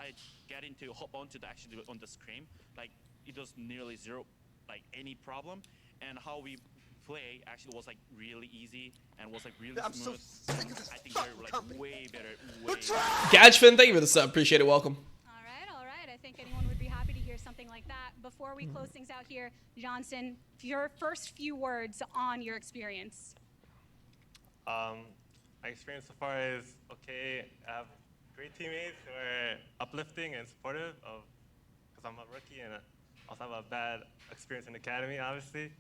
I get into hop onto the actually on the screen, like it was nearly zero, like any problem, and how we play actually was like really easy and was like really smooth. So I think they're like way better. Gadgefin, thank you for the sub. Appreciate it. Welcome. All right. I think anyone would be happy to hear something like that. Before we close things out here, Johnson, your first few words on your experience. My experience so far is okay. I have great teammates who are uplifting and supportive of, because I'm a rookie and I also have a bad experience in academy, obviously.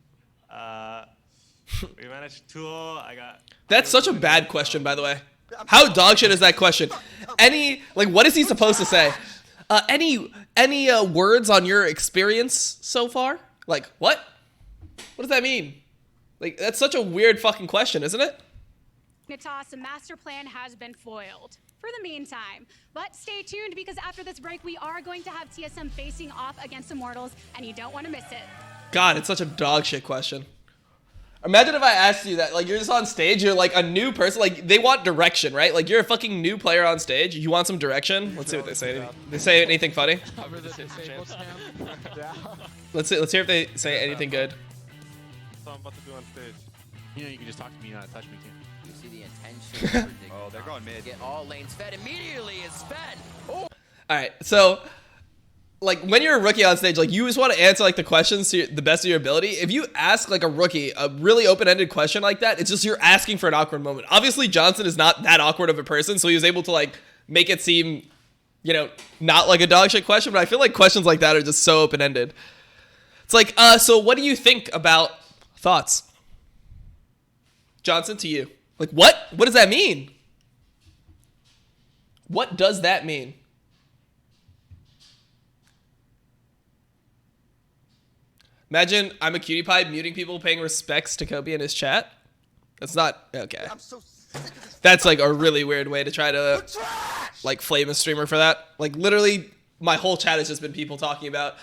We managed 2-0. That's such a bad question, by the way. How dog shit is that question? What is he supposed to say? Any words on your experience so far? Like, what? What does that mean? Like, that's such a weird fucking question, isn't it? Natas, a master plan has been foiled for the meantime. But stay tuned, because after this break, we are going to have TSM facing off against Immortals, and you don't want to miss it. God, it's such a dog shit question. Imagine if I asked you that, like, you're just on stage, you're like a new person, like, they want direction, right? Like, you're a fucking new player on stage, you want some direction? Let's see what they say. They say anything funny? Let's hear if they say anything good. So I'm about to do on stage. You know, you can just talk to me, not touch me too. You see the intention. Oh, they're going mid. Get all lanes fed immediately is fed. Oh. All right, so like when you're a rookie on stage, like you just want to answer like the questions to the best of your ability. If you ask like a rookie a really open-ended question like that, it's just you're asking for an awkward moment. Obviously, Johnson is not that awkward of a person, so he was able to like make it seem, you know, not like a dog shit question. But I feel like questions like that are just so open-ended. It's like, so what do you think about thoughts? Johnson, to you. Like, what? What does that mean? What does that mean? Imagine I'm a cutie pie muting people paying respects to Kobe in his chat. That's not okay. That's like a really weird way to try to like flame a streamer for that. Like literally my whole chat has just been people talking about,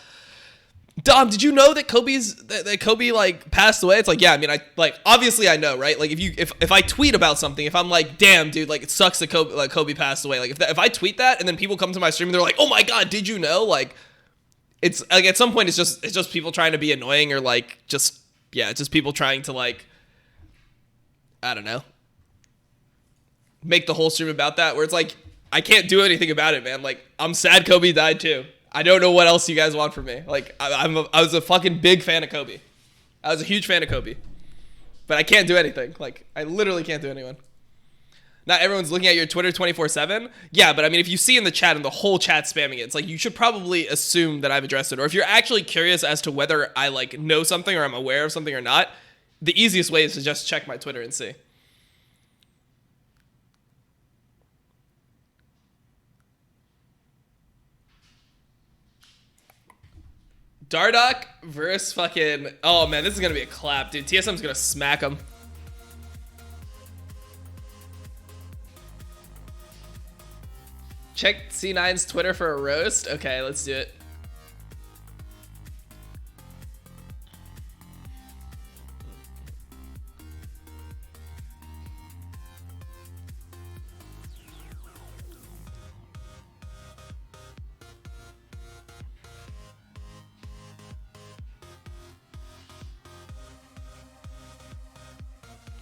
Dom, did you know that Kobe like passed away? It's like, yeah, I mean, I like obviously I know, right? Like if I tweet about something, if I'm like, damn, dude, like it sucks that Kobe passed away. Like if I tweet that and then people come to my stream and they're like, oh my god, did you know? Like it's like at some point it's just people trying to be annoying or like just people trying to like, I don't know, make the whole stream about that, where it's like I can't do anything about it, man. Like I'm sad Kobe died too. I don't know what else you guys want from me. Like I was a fucking big fan of Kobe. I was a huge fan of Kobe, but I can't do anything. Like I literally can't do anyone. Not everyone's looking at your Twitter 24/7. Yeah, but I mean, if you see in the chat and the whole chat spamming it, it's like you should probably assume that I've addressed it. Or if you're actually curious as to whether I like know something or I'm aware of something or not, the easiest way is to just check my Twitter and see. Dardoch versus fucking... Oh, man, this is going to be a clap, dude. TSM's going to smack him. Check C9's Twitter for a roast. Okay, let's do it.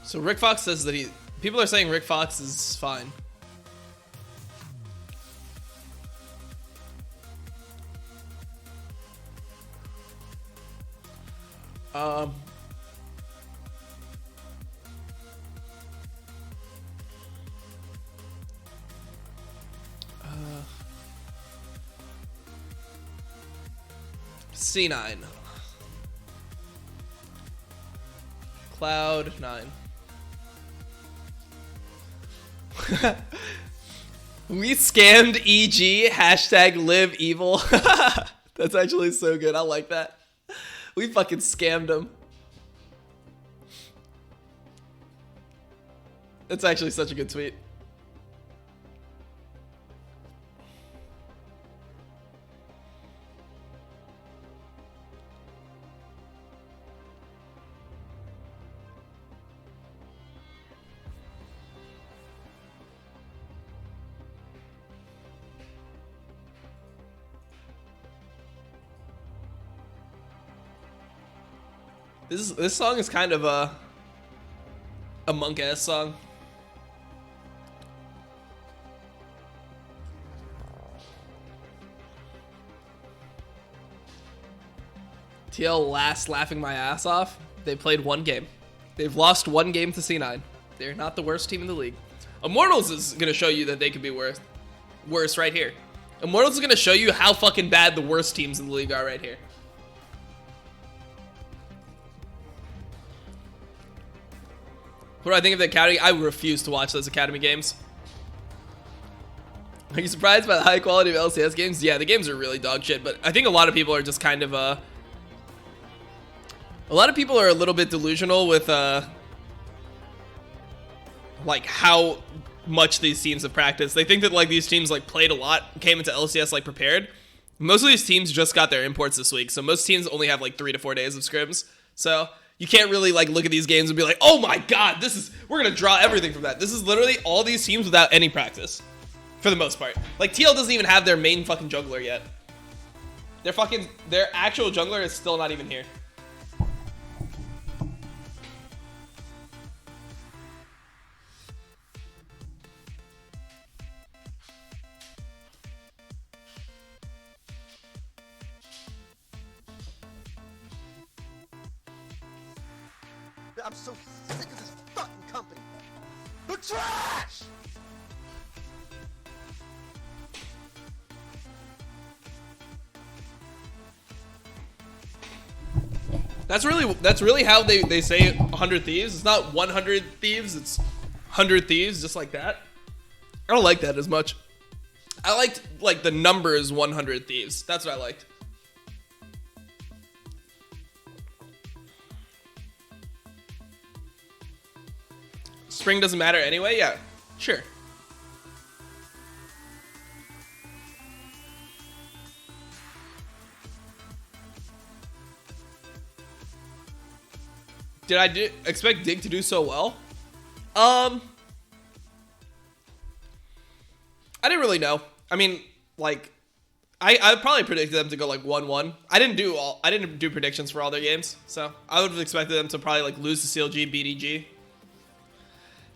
So Rick Fox says that people are saying Rick Fox is fine. C9. Cloud9. We scammed EG, hashtag live evil. That's actually so good. I like that. We fucking scammed him. That's actually such a good tweet. This song is kind of a monk-ass song. TL last laughing my ass off. They played one game. They've lost one game to C9. They're not the worst team in the league. Immortals is going to show you that they could be worse right here. Immortals is going to show you how fucking bad the worst teams in the league are right here. What do I think of the Academy? I refuse to watch those Academy games. Are you surprised by the high quality of LCS games? Yeah, the games are really dog shit, but I think a lot of people are just kind of, a lot of people are a little bit delusional with, like, how much these teams have practiced. They think that, like, these teams, like, played a lot, came into LCS, like, prepared. Most of these teams just got their imports this week, so most teams only have, like, 3 to 4 days of scrims. So you can't really, like, look at these games and be like, oh my god, we're gonna draw everything from that. This is literally all these teams without any practice. For the most part. Like, TL doesn't even have their main fucking jungler yet. Their actual jungler is still not even here. I'm so sick of this fucking company. The trash! That's really how they say 100 thieves. It's not 100 thieves, it's 100 thieves, just like that. I don't like that as much. I liked, like, the numbers 100 thieves. That's what I liked. Spring doesn't matter anyway? Yeah, sure. Did I expect Dig to do so well? I didn't really know. I mean, like, I probably predicted them to go like 1-1. I didn't do predictions for all their games, so I would have expected them to probably like lose to CLG, BDG.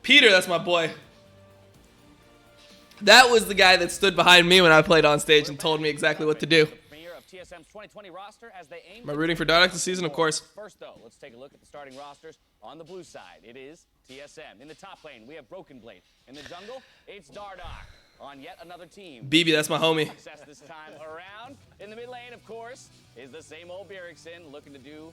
Peter, that's my boy. That was the guy that stood behind me when I played on stage and told me exactly what to do. TSM's 2020 roster as they aim. Am I rooting for Dardoch this season? Of course. First, though, let's take a look at the starting rosters. On the blue side, it is TSM. In the top lane, we have Broken Blade. In the jungle, it's Dardoch. On yet another team. BB, that's my homie. Success this time around. In the mid lane, of course, is the same old Bjergsen looking to do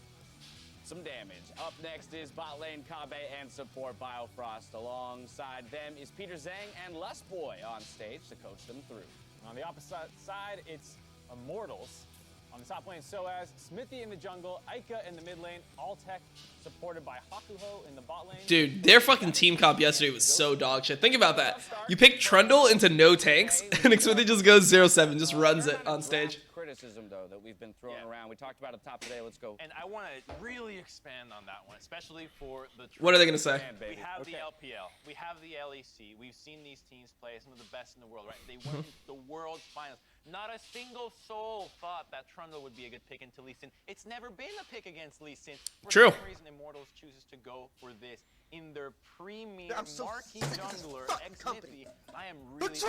some damage. Up next is bot lane Kabe and support Biofrost. Alongside them is Peter Zhang and Lustboy on stage to coach them through. On the opposite side, it's Immortals. On the top lane, Soaz, Smithy in the jungle, Aika in the mid lane, Altec supported by Hakuho in the bot lane. Dude, their fucking team comp yesterday was so dog shit. Think about that. You pick Trundle into no tanks, and Smithy just goes 0-7, just runs it on stage. Criticism, though, that we've been throwing around. We talked about it at the top today. Let's go. And I want to really expand on that one, especially for the. What are they gonna say? We have the LPL, we have the LEC. We've seen these teams play, some of the best in the world, right? They won the world's finals. Not a single soul thought that Trundle would be a good pick into Lee Sin. It's never been a pick against Lee Sin. For True. some reason, Immortals chooses to go for this in their premier marquee jungler, Xmithy. I am really.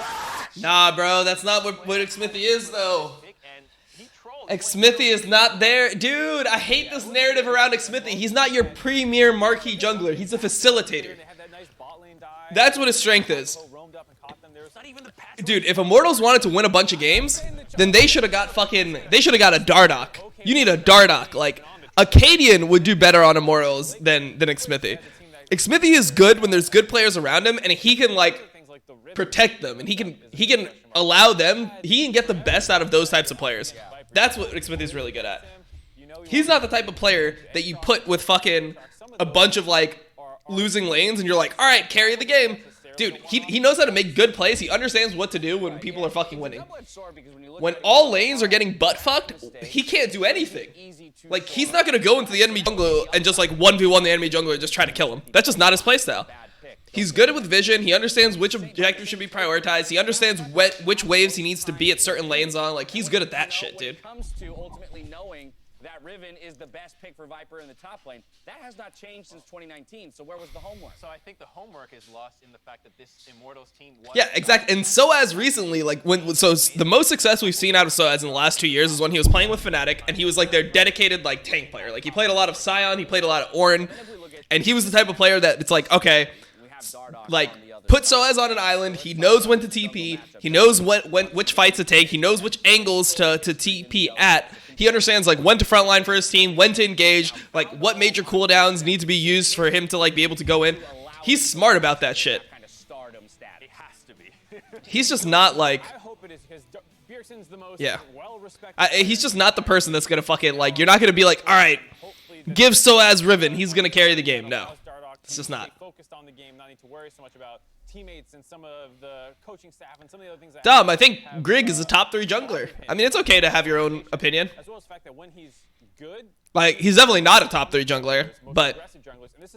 Nah, bro, that's not what Xmithy is, though. And he trolls. Xmithy is not there. Dude, I hate this narrative around Xmithy. He's not your premier marquee jungler. He's a facilitator. That's what his strength is. Dude, if Immortals wanted to win a bunch of games, then they should have got a Dardoch. You need a Dardoch. Like, Acadian would do better on Immortals than Xmithy. Xmithy is good when there's good players around him, and he can, like, protect them, and he can allow them, he can get the best out of those types of players. That's what Xmithy's really good at. He's not the type of player that you put with fucking a bunch of, like, losing lanes, and you're like, all right, carry the game. Dude, he knows how to make good plays. He understands what to do when people are fucking winning. When all lanes are getting butt-fucked, he can't do anything. Like, he's not going to go into the enemy jungler and just, like, 1v1 the enemy jungler and just try to kill him. That's just not his playstyle. He's good with vision. He understands which objective should be prioritized. He understands which waves he needs to be at certain lanes on. Like, he's good at that shit, dude. that Riven is the best pick for Viper in the top lane. That has not changed since 2019, so where was the homework? So I think the homework is lost in the fact that this Immortals team was... Yeah, exactly. And Soaz recently, like, the most success we've seen out of Soaz in the last 2 years is when he was playing with Fnatic, and he was, like, their dedicated, like, tank player. Like, he played a lot of Sion, he played a lot of Ornn, and he was the type of player that it's like, okay, like, put Soaz on an island, he knows when to TP, he knows which fights to take, he knows which angles to TP at. He understands, like, when to frontline for his team, when to engage, like, what major cooldowns need to be used for him to, like, be able to go in. He's smart about that shit. It has to be. He's just not, like... I hope it is because Bjergsen's the most Yeah. well-respected. He's just not the person that's going to fucking, like, you're not going to be like, all right, give Soaz Riven, he's going to carry the game. No. It's just not. Focused on the game, not need to worry so much about teammates and some of the coaching staff and some of the other things. Dom, I think Grig is a top 3 jungler. I mean, it's okay to have your own opinion. As well as the fact that when he's good, like, he's definitely not a top 3 jungler, but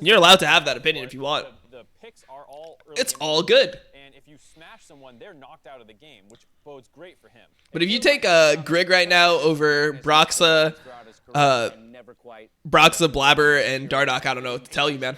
you're allowed to have that opinion if you want. The picks are all early. It's all good. And if you smash someone, they're knocked out of the game, which bodes great for him. But if you take Grig right now over Broxa, Blabber, and Dardoch, I don't know what to tell you, man.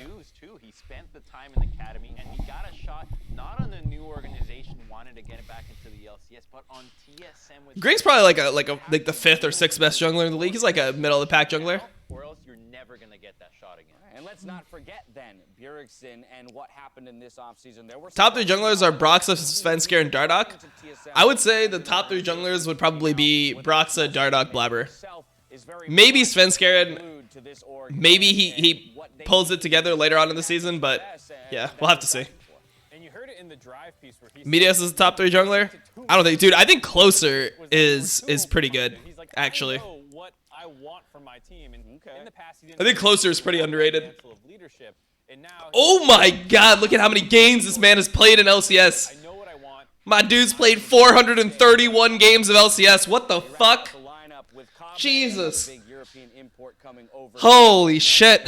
He spent the time in the academy, and he got a shot not on the new organization wanted to get it back into the LCS, but on TSM. With Grig's probably like the 5th or 6th best jungler in the league. He's like a middle of the pack jungler. Or else you're never gonna get that shot again. And let's not forget then Bjergsen and what happened in this offseason. There were Top 3 junglers are Broxa, Svenskar, and Dardoch. I would say the top 3 junglers would probably be Broxa, Dardoch, Blabber. Maybe Svenskar, and maybe he pulls it together later on in the season, but yeah, we'll have to see. And you heard it in the drive piece where he Medias is the top 3 jungler. I don't think, dude. I think Closer is pretty good, actually. I know what I want from my team, and in the past, he didn't I think Closer is pretty underrated. And now Oh my God! Look at how many games this man has played in LCS. I know what I want. My dude's played 431 games of LCS. What the fuck? Jesus. Holy shit.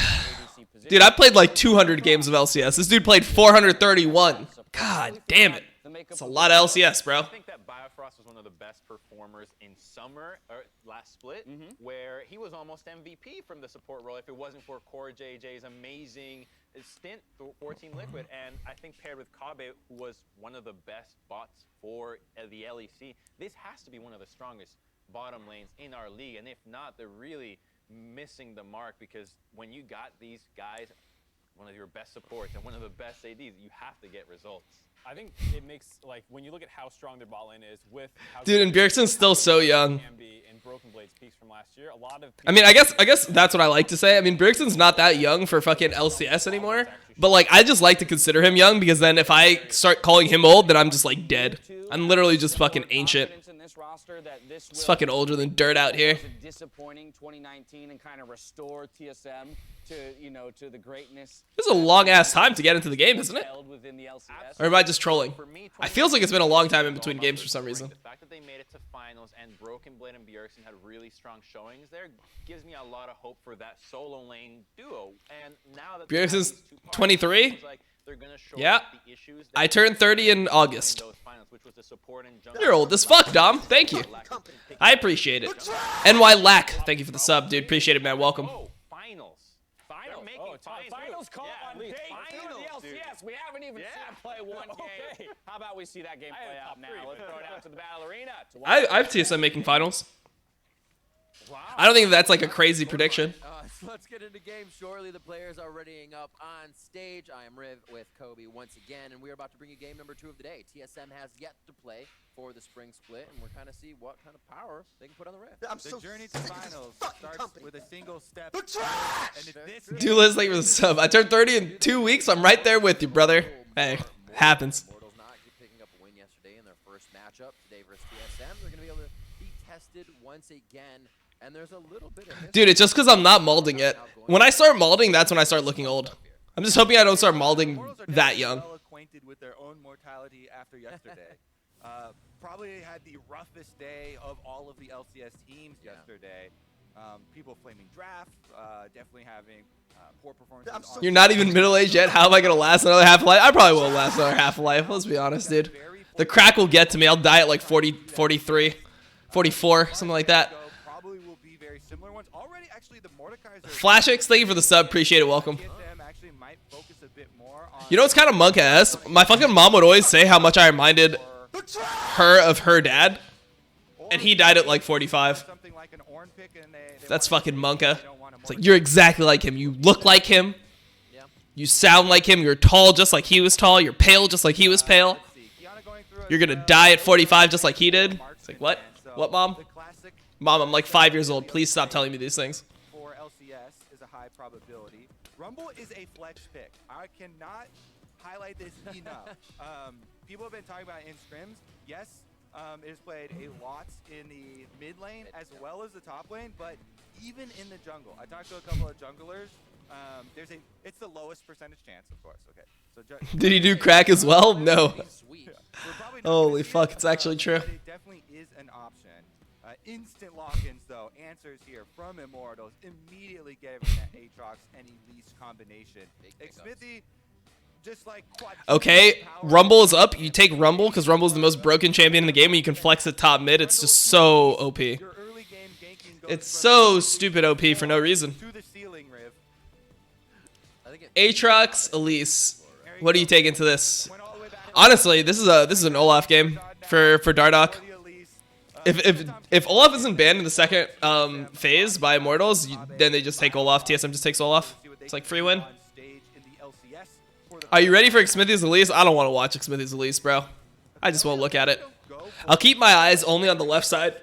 Dude, I played like 200 games of LCS. This dude played 431. God damn it. It's a lot of LCS, bro. I think that Biofrost was one of the best performers in summer, or last split, where he was almost MVP from the support role if it wasn't for Core JJ's amazing stint for Team Liquid. And I think paired with Kabe, who was one of the best bots for the LEC, this has to be one of the strongest bottom lanes in our league. And if not, they're really missing the mark, because when you got these guys, one of your best supports and one of the best ADs, you have to get results. I think it makes, like, when you look at how strong their bot lane is with how Dude, and Bjergsen's still so young. And Broken Blade's peaks from last year, a lot of I mean, I guess that's what I like to say. I mean, Bjergsen's not that young for fucking LCS anymore. But, like, I just like to consider him young, because then if I start calling him old, then I'm just, like, dead. I'm literally just fucking ancient. It's fucking older than dirt out here. Disappointing 2019 and kind of restore TSM to, you know, to the greatness. This is a long ass time to get into the game, isn't it? Within the LCS. Or am I just trolling? It feels like it's been a long time in between games for some reason. The fact that they made it to finals and Broken Blade and Bjergsen had really strong showings there gives me a lot of hope for that solo lane duo. And now that Bjergsen's 23? they're gonna show Yeah. the issues I turned 30 in August. finals, which was the support and jungle. You're old as fuck, Dom. Thank you. I appreciate it. NY Lack, thank you for the sub, dude. Appreciate it, man. Welcome. Oh, finals. They're making Finals call on date finals, the LCS. We haven't even seen him play one game. How about we see that game play out now? Let's throw it out to the battle arena. I have TSM making finals. I don't think that's like a crazy prediction. Let's get into game shortly. The players are readying up on stage. I am Riv with Kobe once again, and we are about to bring you game number 2 of the day. TSM has yet to play for the spring split, and we're kind of see what kind of power they can put on the Rift. The journey to finals starts with a single step. Duelist, thank you for the sub. I turned 30 in 2 weeks. I'm right there with you, brother. Hey, happens. Immortals not picking up a win yesterday in their first matchup today versus TSM. They're going to be able to be tested once again. And there's a little bit of Dude, it's just because I'm not malding yet. When I start malding, that's when I start looking old. I'm just hoping I don't start malding that young. Well acquainted with their own mortality after yesterday. Probably had the roughest day of all of the LCS teams yesterday. People flaming draft, definitely having poor performances. You're not even middle-aged yet. How am I going to last another half life? I probably won't last another half life. Let's be honest, dude. The crack will get to me. I'll die at like 40, 43, 44, something like that. similar ones. Already, actually, the Mordekaiser. FlashX, thank you for the sub. Appreciate it. Welcome. TSM actually might focus a bit more on. You know what's kind of monk-ass? My fucking mom would always say how much I reminded her of her dad, and he died at like 45. Something like an Ornn pick, and they That's fucking monka. It's like, you're exactly like him. You look like him. You sound like him. You're tall just like he was tall. You're pale just like he was pale. You're gonna die at 45 just like he did. It's like, what? What, Mom? Mom, I'm like 5 years old. Please stop telling me these things. For LCS is a high probability. Rumble is a flex pick. I cannot highlight this enough. People have been talking about it in scrims. Yes, it has played a lot in the mid lane as well as the top lane, but even in the jungle. I talked to a couple of junglers. It's the lowest percentage chance, of course. Okay. So did he do crack as well? No. Yeah. Holy fuck, it's actually true. But it definitely is an option. Instant lock-ins, though. Answers here from Immortals. Immediately giving that Aatrox and Elise combination. Smithy, just like okay, Rumble is up. You take Rumble because Rumble is the most broken champion in the game, and you can flex it top mid. It's just so OP. It's so stupid OP for no reason. Aatrox, Elise. What do you take into this? Honestly, this is an Olaf game for Dardoch. If Olaf isn't banned in the second phase by Immortals, then they just take Olaf. TSM just takes Olaf. It's like free win. Are you ready for Xmithy's Elise? I don't want to watch Xmithy's Elise, bro. I just won't look at it. I'll keep my eyes only on the left side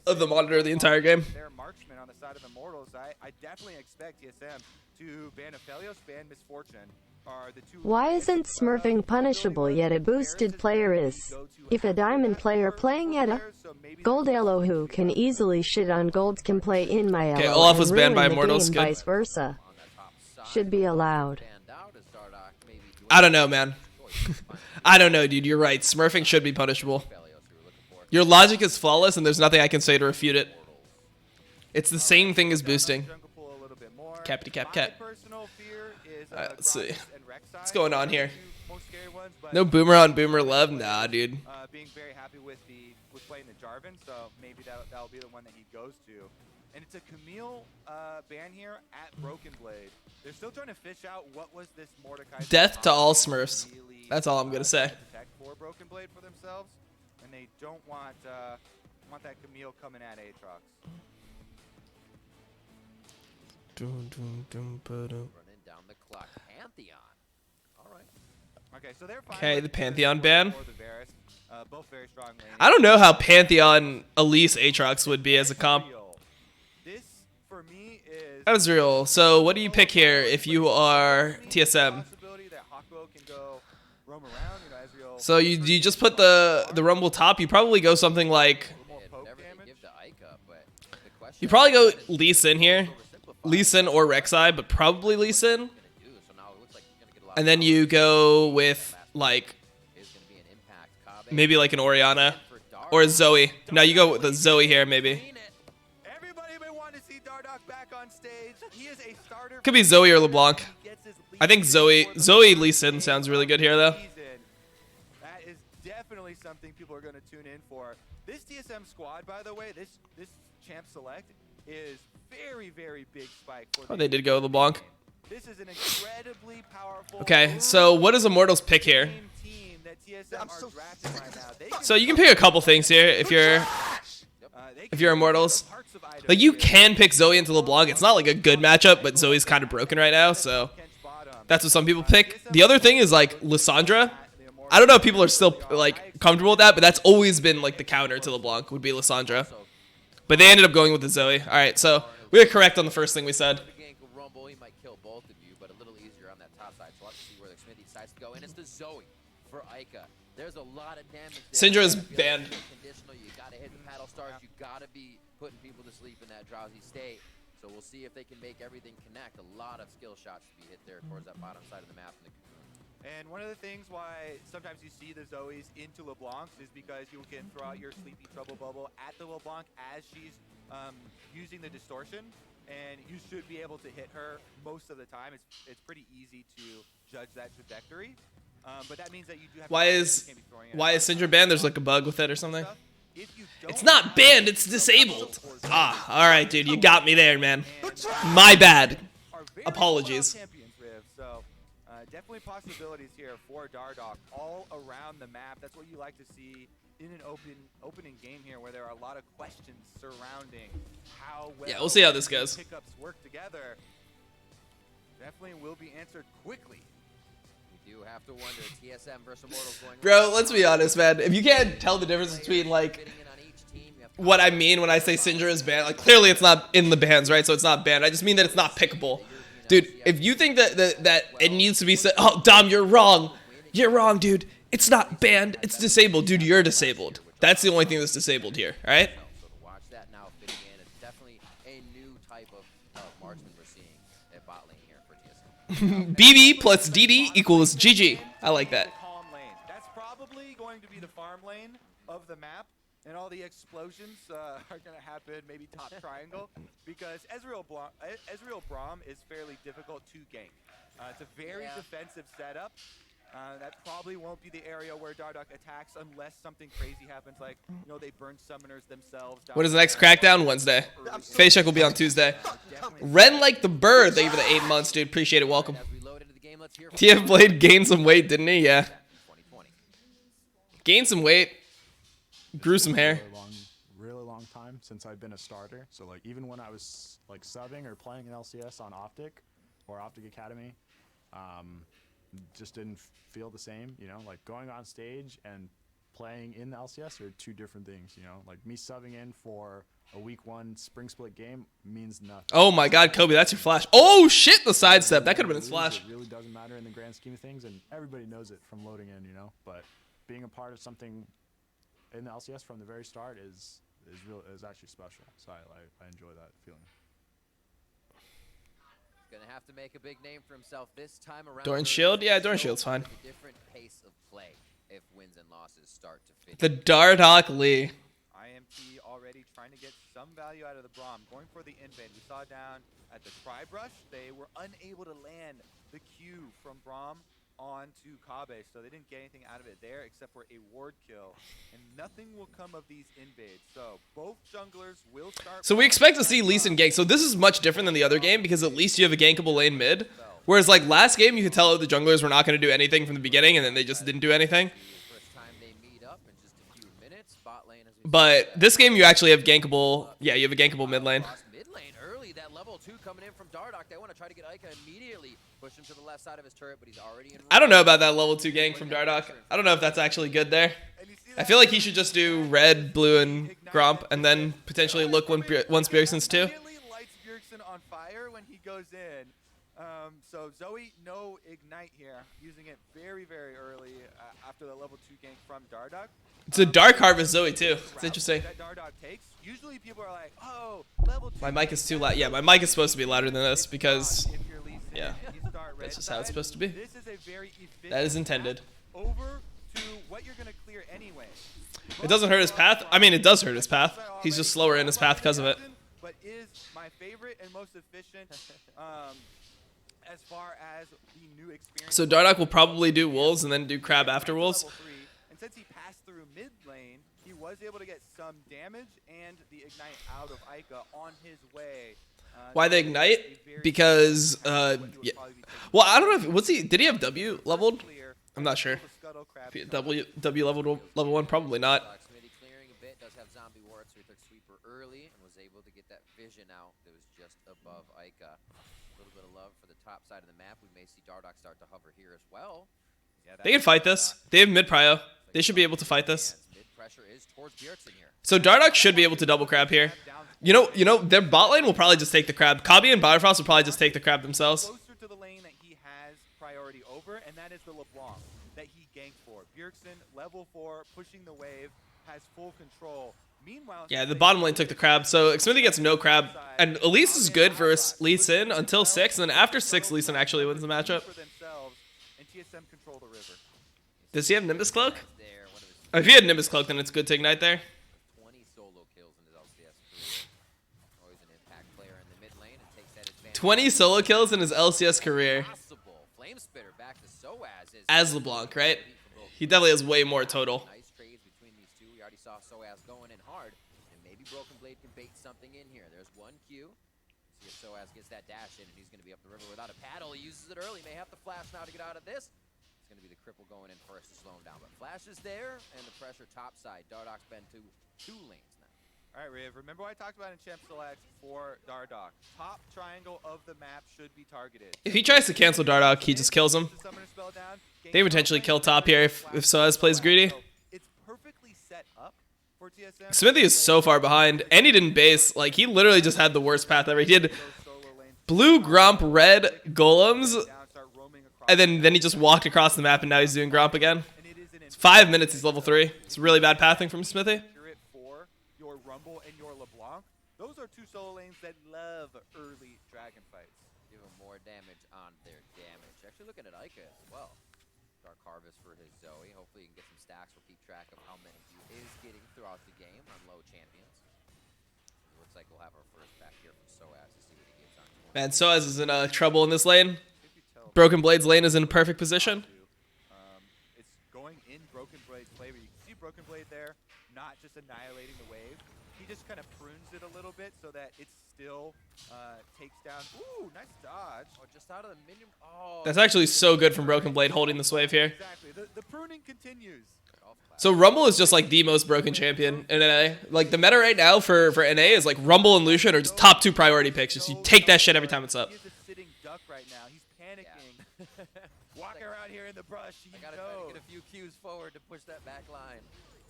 of the monitor the entire game. They're marksmen on the side of Immortals. I definitely expect TSM to ban Aphelios, ban Misfortune. Why isn't smurfing punishable yet a boosted player is? If a diamond player playing at a gold elo who can easily shit on golds can play in my elo Olaf was and banned ruin by the Immortals. game, vice versa. Should be allowed. I don't know, man. I don't know, dude. You're right. Smurfing should be punishable. Your logic is flawless, and there's nothing I can say to refute it. It's the same thing as boosting. Cappity cap cat. Alright, let's see. What's going on here? No boomer on boomer love? Nah, dude. Being very happy with playing the Jarvan, so maybe that'll be the one that he goes to. And it's a Camille ban here at Broken Blade. They're still trying to fish out what was this Mordekaiser. Death to all Smurfs. That's all I'm gonna say. For Broken Blade for themselves, and they don't want that Camille coming at Aatrox. Running down the clock. Pantheon. All right. Okay, so they're okay, the Pantheon ban. Both very strong lanes. I don't know how Pantheon Elise Aatrox would be as a comp. This for me is That was real. So what do you pick here if you are TSM? So you just put the Rumble top. You probably go something like. You probably go Lee Sin here. Lee Sin or Rek'Sai, but probably Lee Sin. And then you go with like maybe like an Orianna or a Zoe. Now you go with the Zoe here maybe. Could be Zoe or LeBlanc. I think Zoe Lee Sin sounds really good here though. That is definitely something people are going to tune in for. This TSM squad, by the way, this champ select is very, very big spike. Oh, they did go LeBlanc. This is an incredibly powerful. Okay, so what does Immortals pick here? So you can pick a couple things here if you're Immortals. Like you can pick Zoe into LeBlanc. It's not like a good matchup, but Zoe's kind of broken right now, so that's what some people pick. The other thing is like Lissandra. I don't know if people are still like comfortable with that, but that's always been like the counter to LeBlanc would be Lissandra. But they ended up going with the Zoe. All right, so we were correct on the first thing we said. Rumble, he might kill both of you, but a little easier on that top side. So let's see where the Smithy decides to go. And it's the Zoe for Ica. There's a lot of damage there. Syndra is banned. Conditional, you gotta hit the paddle stars. You gotta be putting people to sleep in that drowsy state. So we'll see if they can make everything connect. A lot of skill shots to be hit there towards that bottom side of the map. And one of the things why sometimes you see the Zoes into LeBlancs is because you can throw out your Sleepy Trouble Bubble at the LeBlanc as she's using the distortion, and you should be able to hit her most of the time. It's pretty easy to judge that trajectory, but that means that you do have. Why is Syndra banned? There's like a bug with it or something. It's not banned. It's disabled. Ah, all right, dude. You got me there, man. My bad. Apologies. Champions, Riv. So definitely possibilities here for Dardoch all around the map. That's what you like to see in an opening game here, where there are a lot of questions surrounding how well Yeah, we'll see how this goes. Pickups work together. Definitely will be answered quickly. We do have to wonder, TSM versus Immortals going. Bro, let's be honest, man. If you can't tell the difference between, like, what I mean when I say Syndra is banned, like, clearly it's not in the bans, right? So it's not banned. I just mean that it's not pickable. Dude, if you think that it needs to be said, oh, Dom, you're wrong. You're wrong, dude. It's not banned. It's disabled. Dude, you're disabled. That's the only thing that's disabled here, all right? So to watch that now fitting in, it's definitely a new type of marksman we're seeing at bot lane here for TSM. BB plus DD equals GG. I like that. Calm lane. That's probably going to be the farm lane of the map, and all the explosions are going to happen maybe top triangle, because Ezreal Braum is fairly difficult to gank. It's a very defensive setup. That probably won't be the area where Dardoch attacks unless something crazy happens, like, you know, they burn summoners themselves. What is the next Crackdown? Wednesday. Face check will be on Tuesday. Ren like the bird. Thank you for the 8 months, dude. Appreciate it. Welcome. TF Blade gained some weight, didn't he? Yeah. Gained some weight. Grew some hair. Really long time since I've been a starter. So like even when I was like subbing or playing in LCS on Optic or Optic Academy, just didn't feel the same. You know, like going on stage and playing in the LCS are two different things. You know, like me subbing in for a week 1 spring split game means nothing. Oh my God, Kobe, that's your flash. Oh shit, the sidestep. That could have been his flash. It really doesn't matter in the grand scheme of things, and everybody knows it from loading in. You know, but being a part of something in the LCS from the very start is actually special. So I enjoy that feeling. Gonna have to make a big name for himself this time around. Doran Shield? Yeah, Doran Shield's fine. A different pace of play if wins and losses start to fit. The Dardoch Lee. IMT already trying to get some value out of the Braum, going for the invade. We saw down at the Tri-Brush, they were unable to land the Q from Braum onto Kabe, so they didn't get anything out of it there except for a ward kill, and nothing will come of these invades. So both junglers will start. So we expect to see Lee Sin gank. So this is much different than the other game because at least you have a gankable lane mid. Whereas like last game, you could tell the junglers were not going to do anything from the beginning, and then they just didn't do anything. But this game, you actually have gankable. Yeah, you have a gankable mid lane. Mid lane early, that level 2 coming in from Dardoch. They want to try to get Ica immediately. Push him to the left side of his turret, but he's already in. I don't know about that level 2 gank from Dardoch. I don't know if that's actually good there. I feel like he should just do red, blue, and Gromp, and then potentially look once Bjergsen's too. Lights Bjergsen on fire when he goes in. So Zoe, no ignite here, using it very, very early after the level 2 gank from Dardoch. It's a Dark Harvest Zoe too. It's interesting. That Dardoch takes. Usually people are like, oh, level 2. My mic is too loud. Yeah, my mic is supposed to be louder than this because, yeah, that's just how it's supposed to be. This is a very efficient That is intended. over to what you're going to clear anyway. It doesn't hurt his path. I mean, it does hurt his path. He's just slower in his path because of it. But is my favorite and most efficient as far as the new experience. So Dardoch will probably do Wolves and then do Crab after Wolves. And since he passed through mid lane, he was able to get some damage and the ignite out of Ica on his way. Why the ignite? Because yeah. Well, I don't know if did he have W leveled? I'm not sure. W leveled level 1, probably not. Clearing a bit, does have zombie ward, so he took sweeper early and was able to get that vision out that was just above Ica. A little bit of love for the top side of the map. We may see Dardoch start to hover here as well. They can fight this. They have mid prio. They should be able to fight this. Mid pressure is towards Bjergsen here. So Dardoch should be able to double crab here. You know, their bot lane will probably just take the crab. Kabi and Bifrost will probably just take the crab themselves. Closer to the lane that he has priority over, and that is the LeBlanc that he ganked for. Bjergsen, level 4, pushing the wave, has full control. Meanwhile, yeah, the bottom lane took the crab, so Xmithie gets no crab, and Elise is good for Lee Sin until 6, and then after 6, Lee Sin actually wins the matchup. Does he have Nimbus Cloak? Oh, if he had Nimbus Cloak, then it's good to ignite there. 20 solo kills in his LCS career. Always an impact player in the mid lane and takes that advantage. 20 solo kills in his LCS career. Flame Spitter back to Soaz as LeBlanc, right? He definitely has way more total. Nice trades between these two. We already saw Soaz going in hard, and maybe Broken Blade can bait something in here. There's one Q. See if Soaz gets that dash in, and he's going to be up the river without a paddle. He uses it early. May have to flash now to get out of this. It's going to be the cripple going in first to slow him down. But Flash is there, and the pressure topside. Dardoch's been to 2 lanes now. All right, Riv, remember what I talked about in Champ Select for Dardoch. Top triangle of the map should be targeted. If he tries to cancel Dardoch, he just kills him. They potentially kill top here if Soaz plays greedy. It's perfectly set up for TSM. Smithy is so far behind, and he didn't base. Like, he literally just had the worst path ever. He did blue, Gromp, red, golems, and then he just walked across the map, and now he's doing Gromp again. It's 5 minutes, he's level 3. It's really bad pathing from Smithy. Your Rumble and your LeBlanc, those are 2 solo lanes that love early dragon fights. Give him more damage on their damage. Actually looking at Ica as well. Dark Harvest for his Zoe. Hopefully he can get some stacks. We'll keep track of how many he is getting throughout the game on low champions. It looks like we'll have our first back here from Soaz to see what he gets on. Man, Soaz is in trouble in this lane. Broken Blade's lane is in a perfect position. It's going in Broken Blade's flavor. You can see Broken Blade there, not just annihilating the wave. He just kind of prunes it a little bit so that it still takes down. Ooh, nice dodge. Oh, just out of the minion. Oh, That's actually so good from Broken Blade holding this wave here. Exactly. The pruning continues. So Rumble is just like the most broken champion in NA. Like the meta right now for NA is like Rumble and Lucian are just top 2 priority picks. Just you take that shit every time it's up. He's a sitting duck right now. He's panicking. Walking around here in the brush. I gotta try to get a few cues forward to push that back line.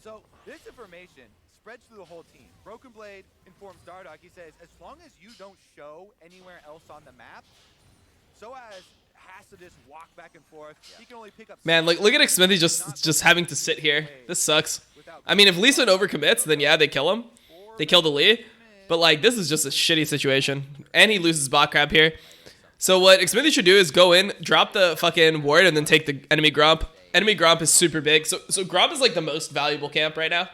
So this information spreads through the whole team. Broken Blade informs Dardoch. He says, as long as you don't show anywhere else on the map, Soaz has to just walk back and forth. Yeah. He can only pick up. Man, like look at Smithy just having to sit here. This sucks. I mean, if Lee Sin overcommits, then yeah, they kill him. They kill the Lee. But like this is just a shitty situation, and he loses bot crab here. So what Smithy should do is go in, drop the fucking ward, and then take the enemy Gromp. Enemy Gromp is super big. So Gromp is like the most valuable camp right now.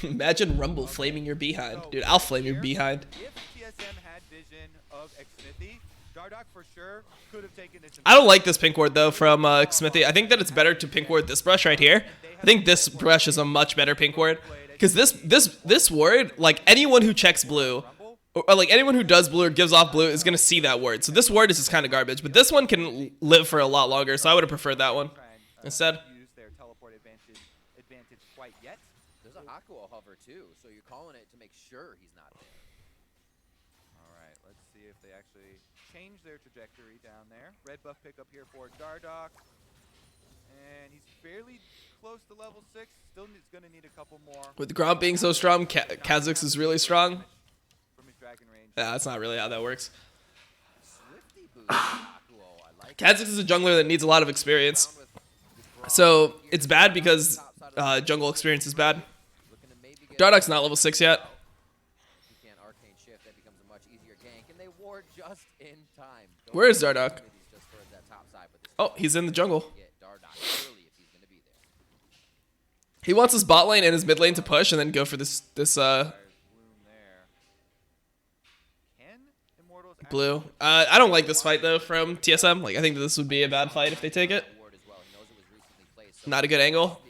Imagine Rumble flaming your behind. Dude, I'll flame your behind. If TSM had vision of Xmithy, Dardoch for sure could have taken this. I don't like this pink ward though from Xmithy. I think that it's better to pink ward this brush right here. I think this brush is a much better pink ward. Because this ward, like anyone who checks blue, or like anyone who does blue or gives off blue is going to see that ward. So this ward is just kind of garbage. But this one can live for a lot longer, so I would have preferred that one instead. Use their teleport advantage quite yet. There's a Hakuo hover too, so you're calling it to make sure he's not there. All right, let's see if they actually change their trajectory down there. Red buff pickup here for Dardoch. And he's fairly close to level 6. Still is going to need a couple more. With Gromp being so strong, Kha'Zix is really strong. Yeah, that's not really how that works. Kha'Zix is a jungler that needs a lot of experience. So it's bad because jungle experience is bad. Dardoch's not level 6 yet. Where is Dardoch? Oh, he's in the jungle. He wants his bot lane and his mid lane to push and then go for this blue. I don't like this fight though from TSM. Like I think that this would be a bad fight if they take it. Not a good angle.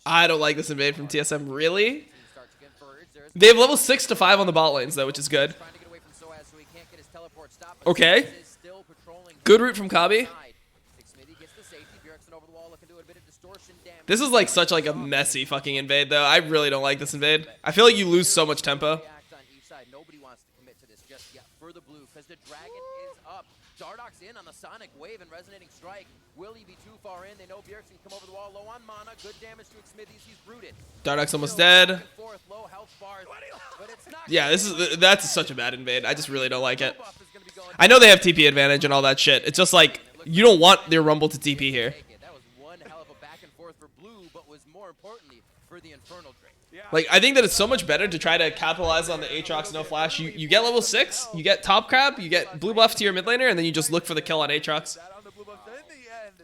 I don't like this invade from TSM. Really? They have level 6 to 5 on the bot lanes though, which is good. Okay. Good route from Kabi. This is like such like a messy fucking invade though. I really don't like this invade. I feel like you lose so much tempo. Nobody wants to commit to this just yet for the blue because the dragon is up. Dardoch's in on the sonic wave and resonating strike. Will he be too far in? They know Bjergsen can come over the wall low on mana. Good damage to Xmithy. He's rooted. Dardoch's almost dead. Yeah, that's such a bad invade. I just really don't like it. I know they have TP advantage and all that shit. It's just like you don't want their Rumble to TP here. Like, I think that it's so much better to try to capitalize on the Aatrox no flash. You get level 6, you get top crab, you get blue buff to your mid laner, and then you just look for the kill on Aatrox.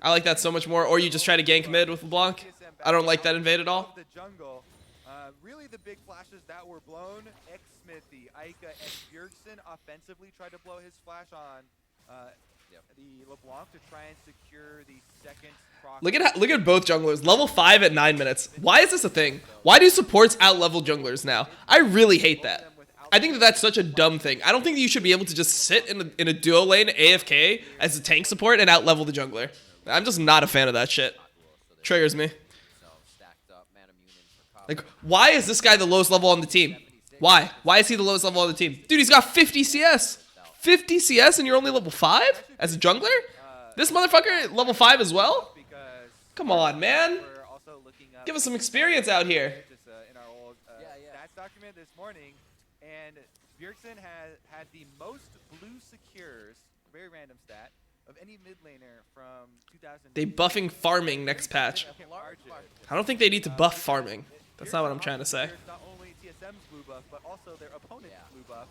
I like that so much more. Or you just try to gank mid with LeBlanc. I don't like that invade at all. Really the big flashes that were blown. Smithy, Ica, and Bjergsen offensively tried to blow his flash on the LeBlanc to try and secure the second proc. Look at both junglers. Level 5 at 9 minutes. Why is this a thing? Why do supports out-level junglers now? I really hate that. I think that that's such a dumb thing. I don't think that you should be able to just sit in a duo lane AFK as a tank support and out-level the jungler. I'm just not a fan of that shit. Triggers me. Like, why is this guy the lowest level on the team? Why? Why is he the lowest level on the team? Dude, he's got 50 CS. 50 CS and you're only level 5 as a jungler? This motherfucker level 5 as well? Come on, man. Give us some experience out here. In our old stats document this morning, and Bjergsen had the most blue secures, very random stat, of any mid laner from 2000. They buffing farming next patch. I don't think they need to buff farming. That's not what I'm trying to say. Not only TSM's blue buff, but also their opponent's blue buff.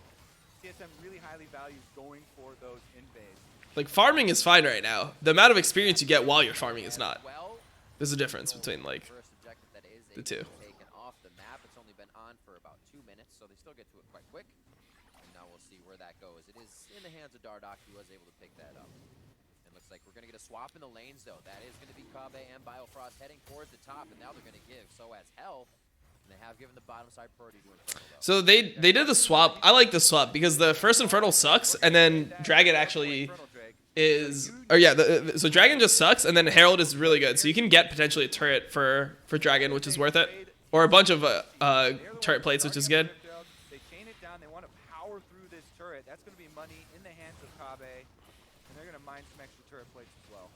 TSM really highly values going for those invades. Like, farming is fine right now. The amount of experience you get while you're farming is not. There's a difference between, like, the two. Taken off the map. It's only been on for about 2 minutes, so they still get to it quite quick. And now we'll see where that goes. It is in the hands of Dardoch, who was able to pick that up. It looks like we're going to get a swap in the lanes, though. That is going to be Kabe and Biofrost heading towards the top, and now they're going to give SOAS health. And they have given the bottom side priority to Infernal, though. So they did the swap. I like the swap because the first Infernal sucks, and then Dragon actually is... Or yeah, so Dragon just sucks, and then Herald is really good. So you can get potentially a turret for Dragon, which is worth it. Or a bunch of turret plates, which is good. They chain it down. They want to power through this turret. That's going to be money in the hands of Kabe. And they're going to mine some extra turret plates as well.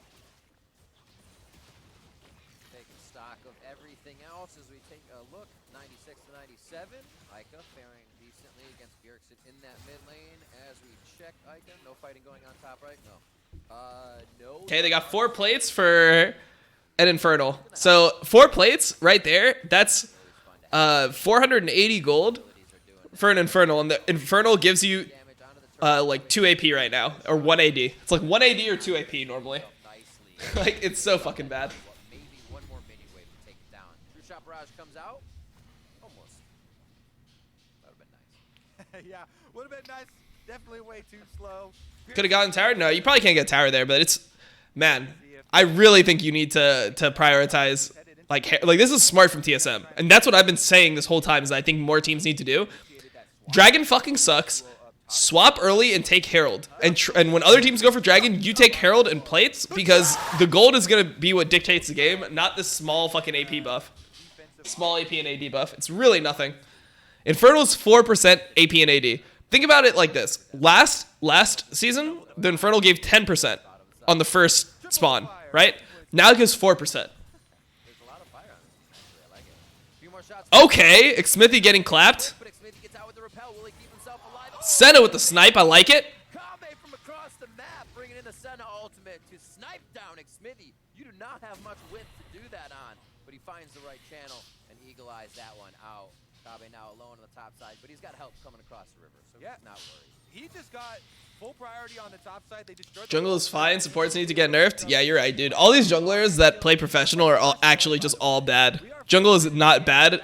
Taking stock of everything else as we take a look. 96 to 97. Ica faring decently against Bjergsen in that mid lane. As we check Ica, no fighting going on top right? No. No. Okay, they got 4 plates for an Infernal. So 4 plates right there. That's 480 gold for an Infernal, and the Infernal gives you like 2 AP right now, or 1 AD. It's like 1 AD or 2 AP normally. Like, it's so fucking bad. Maybe one more mini wave to take it down. True shot barrage comes out. Almost. That would have been nice. Yeah, would have been nice. Definitely way too slow. Could have gotten tower? No, you probably can't get tower there, but it's... Man, I really think you need to prioritize... Like this is smart from TSM. And that's what I've been saying this whole time, is I think more teams need to do. Dragon fucking sucks. Swap early and take Herald. And when other teams go for Dragon, you take Herald and plates, because the gold is going to be what dictates the game, not this small fucking AP buff. Small AP and AD buff. It's really nothing. Infernal's 4% AP and AD. Think about it like this. Last season, the Infernal gave 10% on the first spawn, right? Now it gives 4%. Okay, Smithy getting clapped. Senna with the snipe, I like it. Kabe from across the map, bringing in the Senna ultimate to snipe down Smithy. You do not have much width to do that on, but he finds the right channel and eagle eyes that one out. Kabe now alone on the top side, but he's got help coming across the river, so he's not worried. He just got full priority on the top side. They destroyed Jungle is fine. Supports need to get nerfed. Yeah, you're right, dude. All these junglers that play professional are all actually just all bad. Jungle is not bad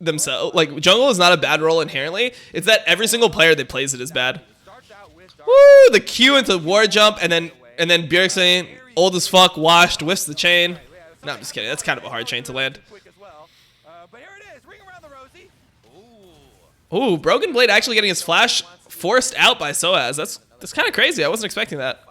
themselves. Like, jungle is not a bad role inherently. It's that every single player that plays it is bad. Woo! The Q into war jump, and then Bjergsen, old as fuck, washed, whiffs the chain. No, I'm just kidding. That's kind of a hard chain to land. Ooh, Broken Blade actually getting his flash forced out by SOAS. That's kind of crazy. I wasn't expecting that.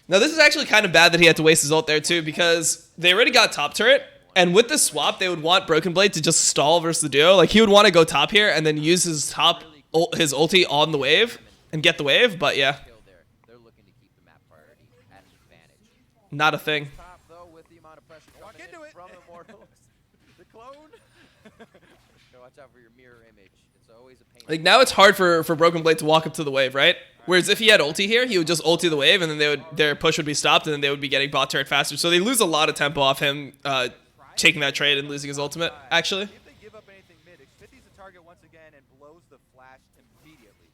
Now, this is actually kind of bad that he had to waste his ult there, too, because they already got top turret, and with this swap, they would want Broken Blade to just stall versus the duo. Like, he would want to go top here and then use his ulti on the wave and get the wave, but yeah. Not a thing. Like, now it's hard for Broken Blade to walk up to the wave, right? Whereas if he had ulti here, he would just ulti the wave, and then their push would be stopped, and then they would be getting bot turret faster. So they lose a lot of tempo off him taking that trade and losing his ultimate, actually. If they give up anything mid, Smithy's the target once again and blows the flash immediately.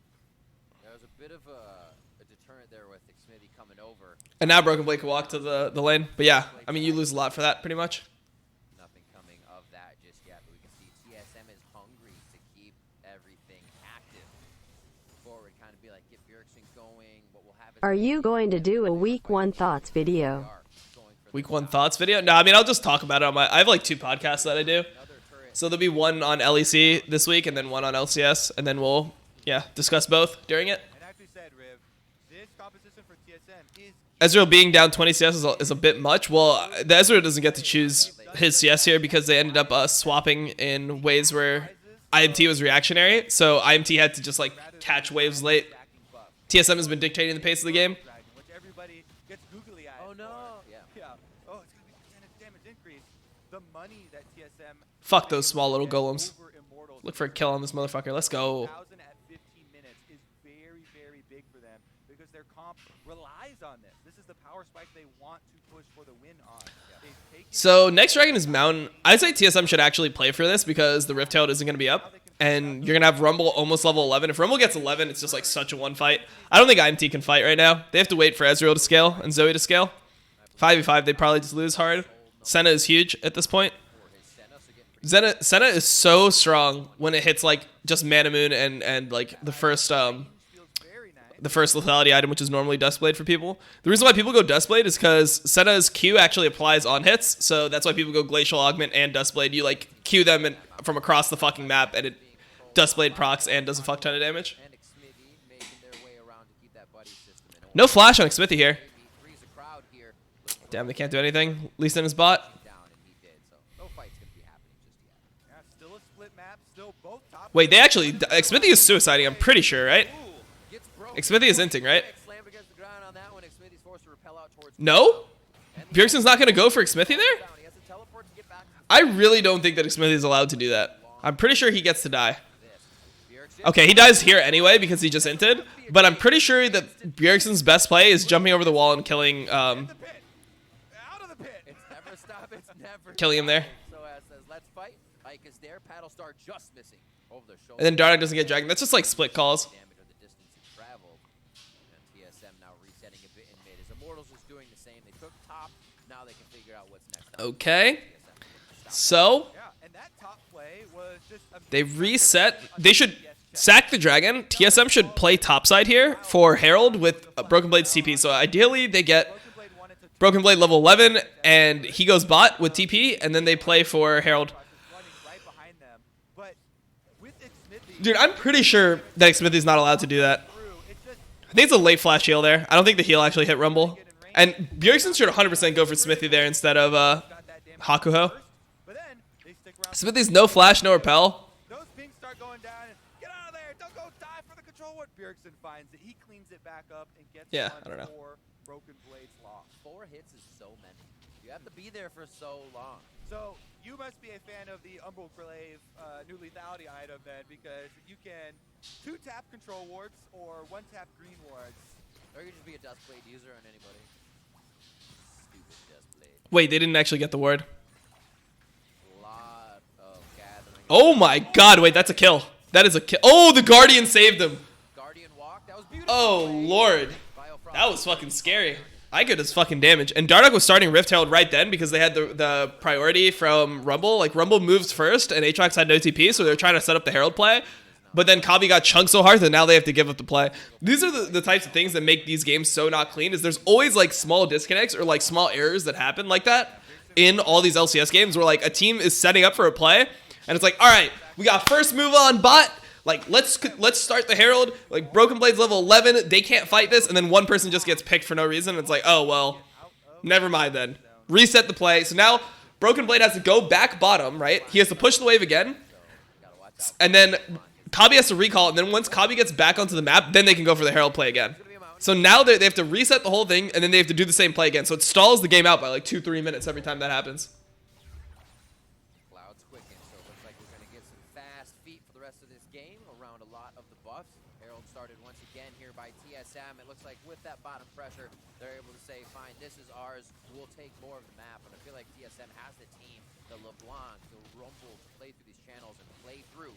There's a bit of a deterrent there with Smithy coming over. And now Broken Blade can walk to the lane. But yeah, I mean, you lose a lot for that, pretty much. Nothing coming of that just yet, but we can see TSM is hungry to kind of be like, get Bjergsen going. What we'll have is Are you going to do a week 1 thoughts video? Week 1 thoughts video? No, I mean, I'll just talk about it on my... I have like 2 podcasts that I do. So there'll be one on LEC this week and then one on LCS. And then we'll, yeah, discuss both during it. And like we said, Riv, this composition for TSM is... Ezreal being down 20 CS is a bit much. Well, the Ezreal doesn't get to choose his CS here because they ended up swapping in ways where IMT was reactionary. So IMT had to just like catch waves late. TSM has been dictating the pace of the game. Which everybody gets googly eyed. Oh no! Yeah. Oh, it's gonna be percentage damage increase. The money that TSM. Fuck those small little golems. Look for a kill on this motherfucker. Let's go. 1,000 at 15 minutes is very, very big for them because their comp relies on this. This is the power spike they want to push for the win on. So next dragon is Mountain. I'd say TSM should actually play for this because the Rift Herald isn't going to be up. And you're going to have Rumble almost level 11. If Rumble gets 11, it's just like such a one fight. I don't think IMT can fight right now. They have to wait for Ezreal to scale and Zoe to scale. 5v5, they'd probably just lose hard. Senna is huge at this point. Senna is so strong when it hits like just Mana Moon and like the first lethality item, which is normally Duskblade for people. The reason why people go Duskblade is because Senna's Q actually applies on hits, so that's why people go Glacial Augment and Duskblade. You like Q them from across the fucking map, and it Duskblade procs and does a fuck ton of damage. No flash on Xmithy here. Damn, they can't do anything. Lee Sin is bot. Wait, they actually... Xmithy is suiciding, I'm pretty sure, right? Xmithy is inting, right? No? Bjergsen's not going to go for Xmithy there? I really don't think that Xmithy is allowed to do that. I'm pretty sure he gets to die. Okay, he dies here anyway because he just inted, but I'm pretty sure that Bjergsen's best play is jumping over the wall and killing killing him there. And then Dardoch doesn't get dragged. That's just like split calls. Okay. So they reset. They should sack the dragon. TSM should play topside here for Herald with Broken Blade's TP. So ideally they get Broken Blade level 11 and he goes bot with TP and then they play for Herald. Dude, I'm pretty sure that Xmithy's not allowed to do that. I think it's a late flash heal there. I don't think the heal actually hit Rumble. And Bjergsen should 100% go for Xmithy there instead of Hakuho. Smithy's no flash, no repel. Those pings start going down. And get out of there! Don't go die for the control. What Bjergsen finds it, he cleans it back up and gets I don't know. 4 Broken Blades lost. 4 hits is so many. You have to be there for so long. So you must be a fan of the Umbral Glaive new lethality item then, because you can 2-tap control wards or 1-tap green wards. Or you can just be a Duskblade user on anybody. Stupid Duskblade. Wait, they didn't actually get the word. Lot of gathering. Oh my god, wait, that's a kill. That is a kill. Oh, the Guardian saved him. Guardian walk. That was beautiful. Oh, Lord. That was fucking scary. Ica does fucking damage. And Dardoch was starting Rift Herald right then because they had the priority from Rumble. Like, Rumble moved first, and Aatrox had no TP, so they were trying to set up the Herald play. But then Kabi got chunked so hard that now they have to give up the play. These are the types of things that make these games so not clean, is there's always, like, small disconnects or, like, small errors that happen like that in all these LCS games where, like, a team is setting up for a play, and it's like, all right, we got first move on bot. Like, let's start the Herald. Like, Broken Blade's level 11. They can't fight this. And then one person just gets picked for no reason. It's like, oh, well, never mind then. Reset the play. So now Broken Blade has to go back bottom, right? He has to push the wave again. And then Kabi has to recall. And then once Kabi gets back onto the map, then they can go for the Herald play again. So now they have to reset the whole thing. And then they have to do the same play again. So it stalls the game out by like 2-3 minutes every time that happens. TSM, it looks like with that bottom pressure, they're able to say, fine, this is ours, we'll take more of the map. And I feel like TSM has the team, the LeBlanc, the Rumble to play through these channels and play through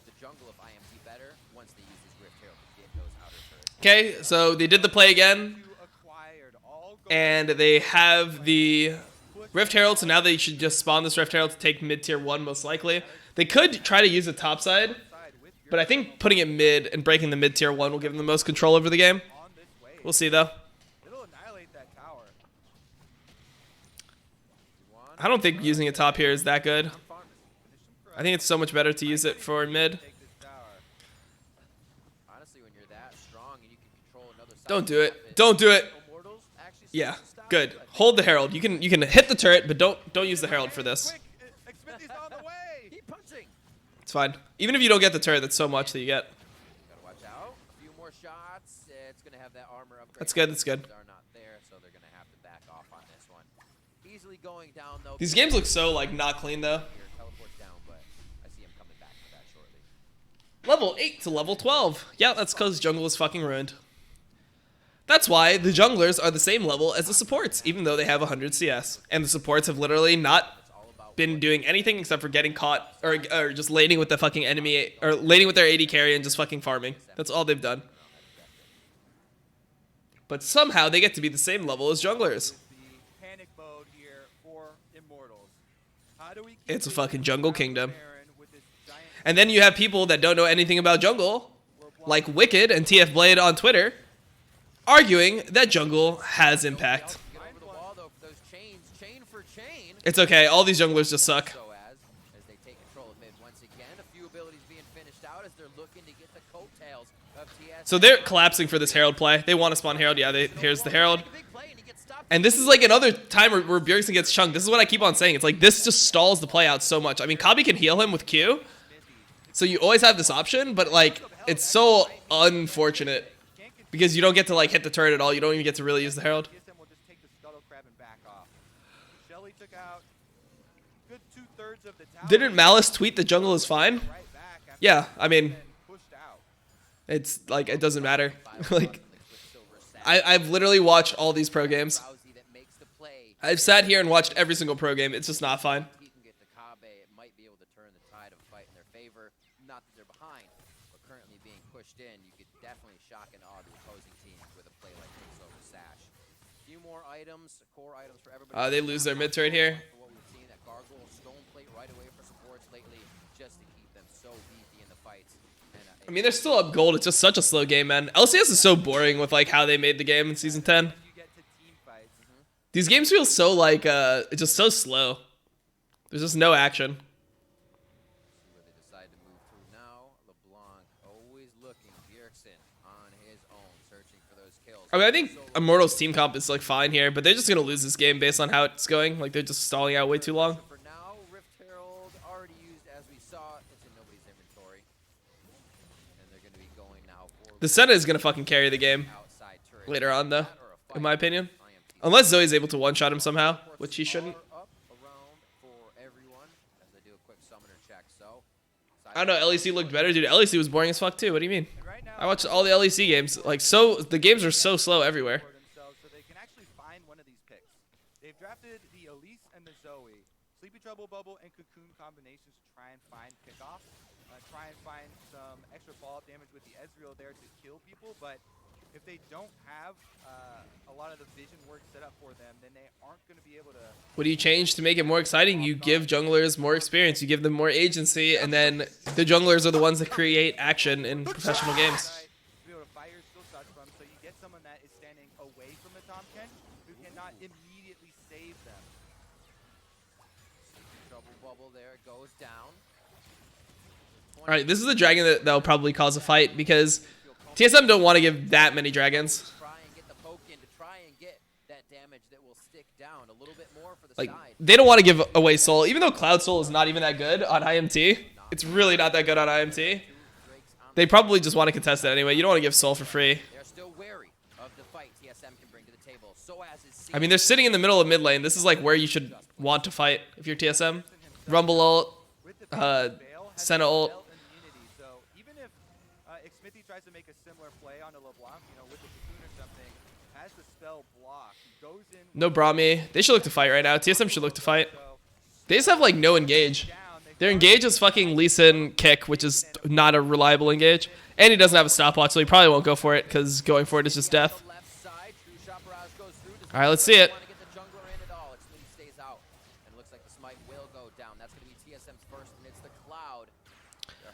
the jungle of IMT better once they use these Rift Herald to get those outer turrets. Okay, so they did the play again, and they have the Rift Herald, so now they should just spawn this Rift Herald to take mid-tier 1 most likely. They could try to use a topside But I think putting it mid and breaking the mid tier 1 will give them the most control over the game. We'll see, though. It'll annihilate that tower. I don't think using a top here is that good. I think it's so much better to use it for mid. Honestly, when you're that strong and you can control another side, Don't do it. Don't do it. Yeah, good. Hold the Herald. You can hit the turret, but don't use the Herald for this. Keep punching. It's fine. Even if you don't get the turret, that's so much that you get. Gotta watch out. A few more shots. It's gonna have that armor upgrade. That's good. That's good. Are not there, so they're gonna have to back off on this one. Easily going down though. These games look so like not clean though. Teleports down, but I see him coming back for that shortly. Level 8 to level 12. Yeah, that's because jungle is fucking ruined. That's why the junglers are the same level as the supports, even though they have 100 CS. And the supports have literally not been doing anything except for getting caught or just laning with the fucking enemy or laning with their AD carry and just fucking farming. That's all they've done. But somehow they get to be the same level as junglers. Panic mode here for Immortals. How do we It's a fucking jungle kingdom. And then you have people that don't know anything about jungle, like Wicked and TF Blade on Twitter, arguing that jungle has impact. It's okay, all these junglers just suck. As they take control of mid once again, a few abilities being finished out as they're looking to get the coattails of TSM. So they're collapsing for this Herald play. They want to spawn Herald. Yeah, here's the Herald. And this is like another time where Bjergsen gets chunked. This is what I keep on saying. It's like this just stalls the play out so much. I mean, Kabi can heal him with Q. So you always have this option, but like it's so unfortunate because you don't get to like hit the turret at all. You don't even get to really use the Herald. Didn't Malice tweet the jungle is fine? Yeah, I mean, it's like it doesn't matter. Like I've literally watched all these pro games. I've sat here and watched every single pro game. It's just not fine. They lose their mid turret here. I mean, they're still up gold. It's just such a slow game, man. LCS is so boring with like how they made the game in Season 10. These games feel so like, it's just so slow. There's just no action. I mean, I think Immortals team comp is like fine here, but they're just gonna lose this game based on how it's going. Like they're just stalling out way too long. The Senna is gonna fucking carry the game later on, though, in my opinion. Unless Zoe's able to one-shot him somehow, which he shouldn't. I don't know, LEC looked better. Dude, LEC was boring as fuck, too. What do you mean? I watched all the LEC games. Like, the games are so slow everywhere. They've drafted the Elise and the Zoe. Sleepy Trouble Bubble and Cocoon combinations to try and find pickoffs. Try and find some extra follow-up damage with the Ezreal there to kill people, but if they don't have a lot of the vision work set up for them, then they aren't going to be able to... What do you change to make it more exciting? You give junglers more experience, you give them more agency, and then the junglers are the ones that create action in professional games. To be able to fire skill shots from, so you get someone that is standing away from the Tomken who cannot immediately save them. Trouble bubble there goes down. Alright, this is a dragon that'll probably cause a fight because TSM don't want to give that many dragons. Like, they don't want to give away soul, even though Cloud Soul is not even that good on IMT. It's really not that good on IMT. They probably just want to contest it anyway. You don't want to give soul for free. I mean, they're sitting in the middle of mid lane. This is like where you should want to fight if you're TSM. Rumble ult, Senna ult. Tries to make a similar play on a LeBlanc, you know, with the Cocoon or something, has the spell block. He goes in. No Brahmi. They should look to fight right now. TSM should look to fight. They just have like no engage. Their engage is fucking Lee Sin kick, which is not a reliable engage. And he doesn't have a stopwatch, so he probably won't go for it because going for it is just death. Alright, let's see it.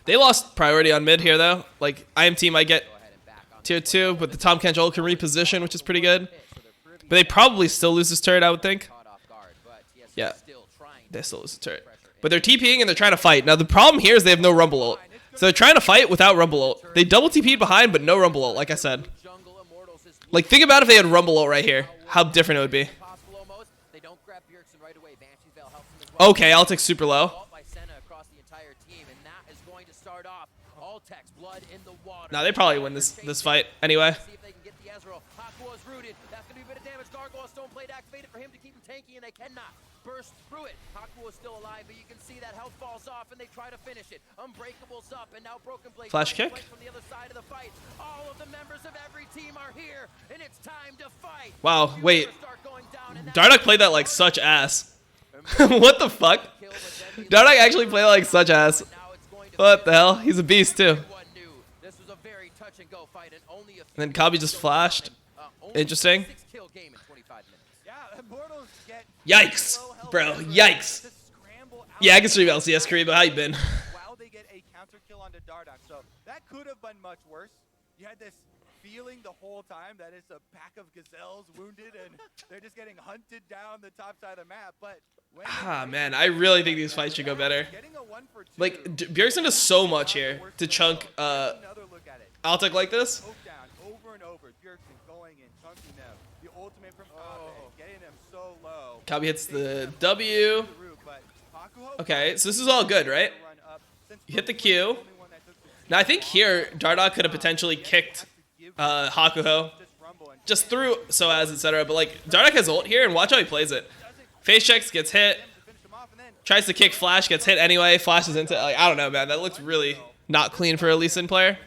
They lost priority on mid here, though. Like, IMT might get tier 2, but the Tom Kench ult can reposition, which is pretty good. But they probably still lose this turret, I would think. Yeah, they still lose the turret. But they're TPing and they're trying to fight. Now, the problem here is they have no Rumble ult. So they're trying to fight without Rumble ult. They double TP'd behind, but no Rumble ult, like I said. Like, think about if they had Rumble ult right here. How different it would be. Okay, Altic's super low. Nah, they probably win this fight anyway. Burst through it. Hakuo is still alive, but you can see that health falls off, and they try to finish it. Unbreakable's up, and now Broken Blade flash kick from the other side of the fight. All of the members of every team are here, and it's time to fight. Wow, wait. Dardoch played that like such ass. What the fuck? Dardoch actually played like such ass. What the hell? He's a beast too. And then Kabi just flashed. Interesting. Yikes, bro. Yikes. Yeah, I can stream LCS, Karibo. How you been? While they get a counter kill onto Dardoch, so that could have been much worse. You had this feeling the whole time that it's a pack of gazelles wounded and they're just getting hunted down the top side of the map. But man, I really think these fights should go better. Like, Bjergsen does so much here to chunk Altic like this. Over and over, Bjergsen going and chunking them. The ultimate from Kabe, getting them so low. Kabi hits the W. Okay, so this is all good, right? You hit the Q. Now, I think here, Dardoch could have potentially kicked Hakuho just through Soaz, etc. But, like, Dardoch has ult here, and watch how he plays it. Face checks, gets hit. Tries to kick Flash, gets hit anyway. Flashes into it. Like, I don't know, man. That looks really not clean for a Lee Sin player.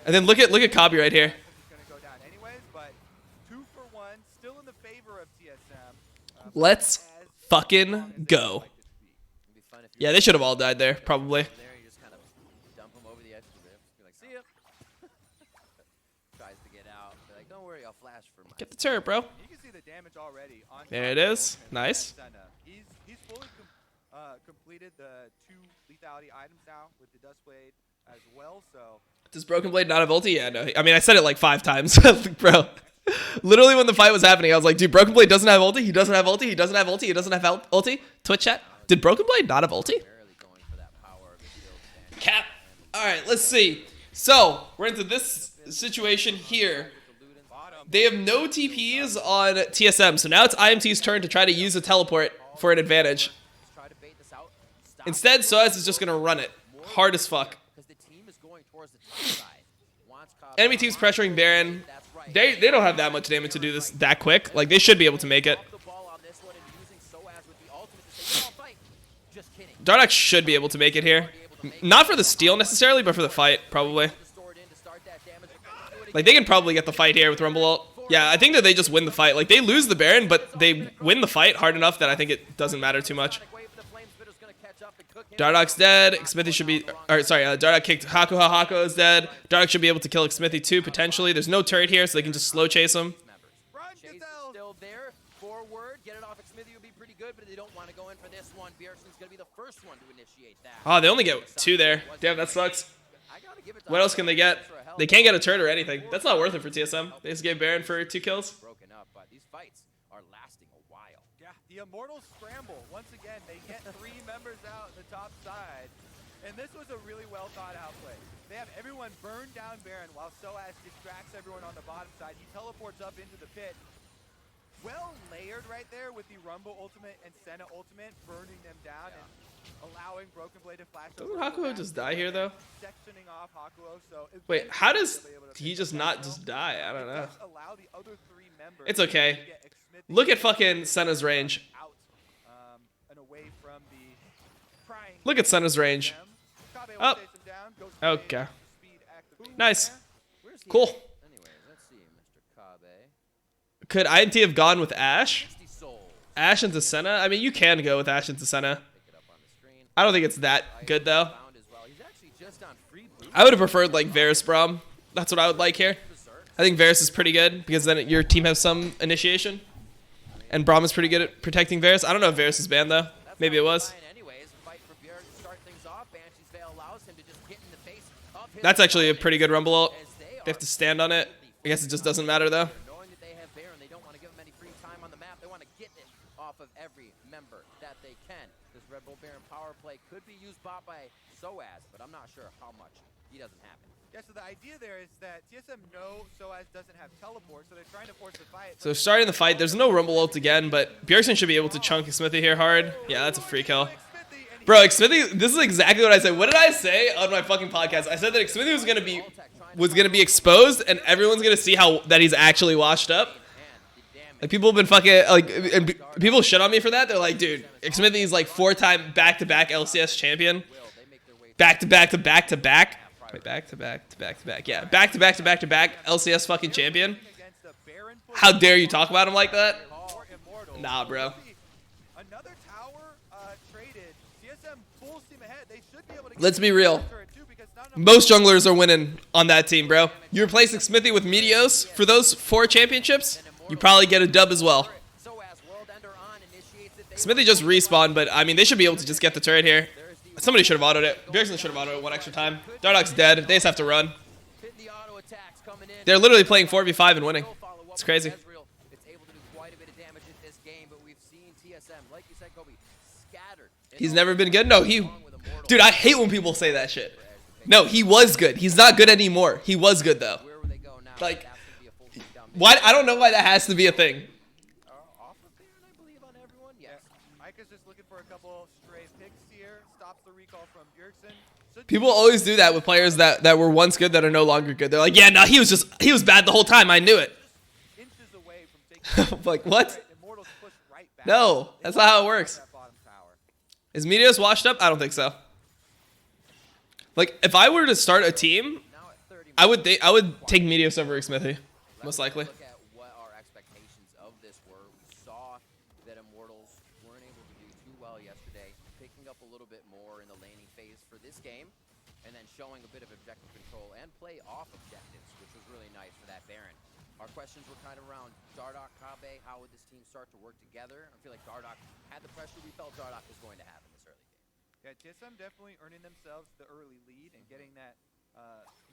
And then look at Kabi right here. Let's fucking go. Yeah, they should have all died there, probably. Get the turret, bro. There it is. Nice. He's fully completed the 2 lethality items now with the Dust Blade as well, so... Does Broken Blade not have ulti? Yeah, no. I mean, I said it like 5 times. Bro. Literally when the fight was happening, I was like, dude, Broken Blade doesn't have ulti. He doesn't have ulti. He doesn't have ulti. He doesn't have ulti. Twitch chat. Did Broken Blade not have ulti? Cap. All right, let's see. So, we're into this situation here. They have no TPs on TSM, so now it's IMT's turn to try to use a teleport for an advantage. Instead, Soaz is just going to run it. Hard as fuck. Enemy team's pressuring Baron. They don't have that much damage to do this that quick. Like, they should be able to make it. Dardoch should be able to make it here. Not for the steal necessarily, but for the fight, probably. Like, they can probably get the fight here with Rumble ult. Yeah, I think that they just win the fight. Like, they lose the Baron, but they win the fight hard enough that I think it doesn't matter too much. Dardoch's dead. Xmithie should be... Or, sorry, Dardoch kicked Hakuho. Hakuho is dead. Dardoch should be able to kill Xmithie too, potentially. There's no turret here, so they can just slow chase him. Still there. Forward. Get it off Xmithie would be pretty good, but they don't want to go in for this one. Bjergsen's going to be the first one to initiate that. Oh, they only get 2 there. Damn, that sucks. What else can they get? They can't get a turret or anything. That's not worth it for TSM. They just gave Baron for 2 kills. Broken up, but these fights are lasting a while. Yeah, the Immortals scramble. Once again, they get 3 members out the top side. And this was a really well thought out play. They have everyone burn down Baron while Soaz distracts everyone on the bottom side. He teleports up into the pit. Well layered right there with the Rumble ultimate and Senna ultimate, burning them down and allowing Broken Blade to flash. Doesn't Hakuho just die here, though? Sectioning off Hakuho, so wait, how does he just not just die? I don't know. It's okay. Look at fucking Senna's range. Look at Senna's range. Oh. Okay. Nice. Cool. Could IMT have gone with Ashe? Ashe into Senna? I mean, you can go with Ashe into Senna. I don't think it's that good, though. I would have preferred, like, Varus Braum. That's what I would like here. I think Varus is pretty good, because then your team has some initiation. And Braum is pretty good at protecting Varus. I don't know if Varus is banned, though. Maybe it was. That's actually a pretty good Rumble ult. They have to stand on it. I guess it just doesn't matter though. Knowing that they have Baron, they don't want to give them any free time on the map. They want to get it off of every member that they can. This Red Bull Baron power play could be used bot by Soaz, but I'm not sure how much. He doesn't have it. Yeah, so the idea there is that TSM know Soaz doesn't have teleport, so they're trying to force the fight. So starting the fight, there's no Rumble ult again, but Bjergsen should be able to chunk Smithy here hard. Yeah, that's a free kill. Bro, Xmithy, this is exactly what I said. What did I say on my fucking podcast? I said that Xmithy was gonna be exposed, and everyone's gonna see that he's actually washed up. Like people have been fucking like, and people shit on me for that. They're like, dude, Xmithy's like 4-time back-to-back LCS champion, back-to-back-to-back-to-back. Wait, back-to-back-to-back-to-back. Yeah, back-to-back-to-back-to-back LCS fucking champion. How dare you talk about him like that? Nah, bro. Another tower traded. TSM full steam ahead. They should be able to. Let's be real. Most junglers are winning on that team, bro. You replace Smithy with Meteos for those 4 championships, you probably get a dub as well. Smithy just respawned, but I mean, they should be able to just get the turret here. Somebody should have autoed it. Bjergsen should have autoed it 1 extra time. Dardoch's dead. They just have to run. They're literally playing 4v5 and winning. It's crazy. He's never been good? No, Dude, I hate when people say that shit. No, he was good. He's not good anymore. He was good, though. Like, why? I don't know why that has to be a thing. People always do that with players that were once good that are no longer good. They're like, yeah, no, he was bad the whole time. I knew it. Like, what? No, that's not how it works. Is Meteos washed up? I don't think so. Like, if I were to start a team, I would take Meteos over Smithy, most likely. Look at what our expectations of this were. We saw that Immortals weren't able to do too well yesterday, picking up a little bit more in the laning phase for this game, and then showing a bit of objective control and play off objectives, which was really nice for that Baron. Our questions were kind of around Dardoch, Kabe. How would this team start to work together? I feel like Dardoch had the pressure we felt Dardoch was going to have in this early game. Yeah, TSM definitely earning themselves the early lead and getting that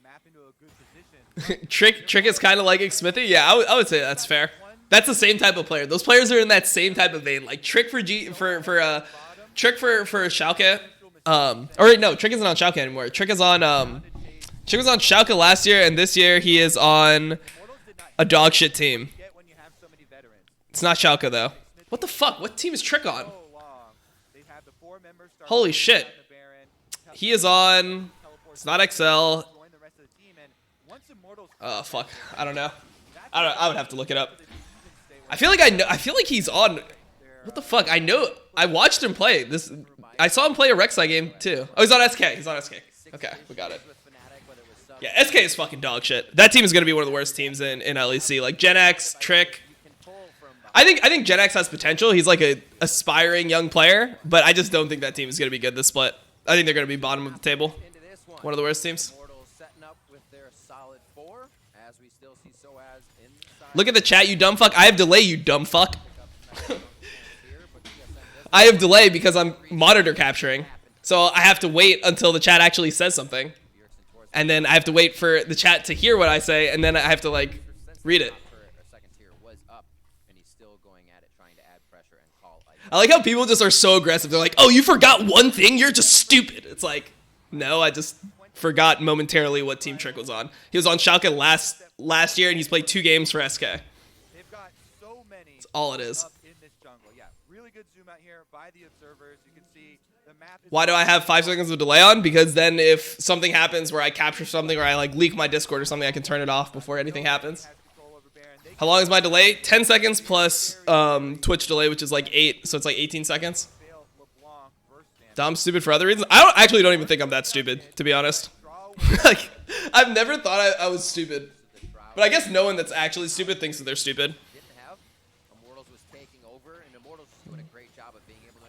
map into a good position. Trick is kind of like Smithy. Yeah, I would say that's fair. That's the same type of player. Those players are in that same type of vein. Like Trick for Schalke. Or no, Trick isn't on Schalke anymore. Trick was on Schalke last year, and this year he is on a dog shit team. It's not Schalke though. What the fuck? What team is Trick on? Holy shit. He is on. It's not XL. Oh fuck. I don't know. I would have to look it up. I feel like I know. I feel like he's on. What the fuck? I know. I watched him play this. I saw him play a Rek'Sai game too. Oh, he's on SK. He's on SK. Okay, we got it. Yeah, SK is fucking dog shit. That team is gonna be one of the worst teams in LEC. Like Gen X, Trick. I think Gen X has potential. He's like a aspiring young player, but I just don't think that team is gonna be good this split. I think they're gonna be bottom of the table. One of the worst teams. Look at the chat, you dumb fuck. I have delay, you dumb fuck. I have delay because I'm monitor capturing. So I have to wait until the chat actually says something. And then I have to wait for the chat to hear what I say, and then I have to, like, read it. I like how people just are so aggressive. They're like, oh, you forgot one thing? You're just stupid. It's like, no, I just forgot momentarily what Team Trick was on. He was on Schalke last year, and he's played 2 games for SK. That's all it is. Why do I have 5 seconds of delay on? Because then if something happens where I capture something or I like leak my Discord or something, I can turn it off before anything happens. How long is my delay? 10 seconds plus Twitch delay, which is like 8, so it's like 18 seconds. Dumb, stupid for other reasons. I actually don't even think I'm that stupid, to be honest. Like, I've never thought I was stupid. But I guess no one that's actually stupid thinks that they're stupid. Immortals was taking over, and Immortals was doing a great job of being able to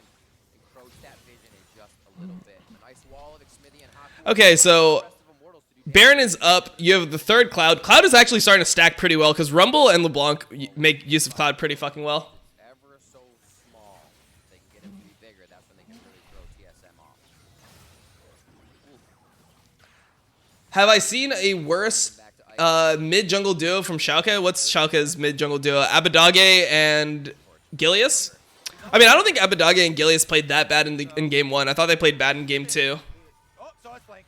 encroach that vision in just a little bit. A nice wall of Xmithy and Haku. Okay, so Baron is up. You have the 3rd Cloud. Cloud is actually starting to stack pretty well because Rumble and LeBlanc make use of Cloud pretty fucking well. Ever so small, they can get him to be bigger. That's when they can really throw TSM off. Have I seen a worse mid jungle duo from Schalke? What's Schalke's mid jungle duo? Abadage and Gilius? I mean, I don't think Abadage and Gilius played that bad in game 1. I thought they played bad in game 2. Oh, so it's flank.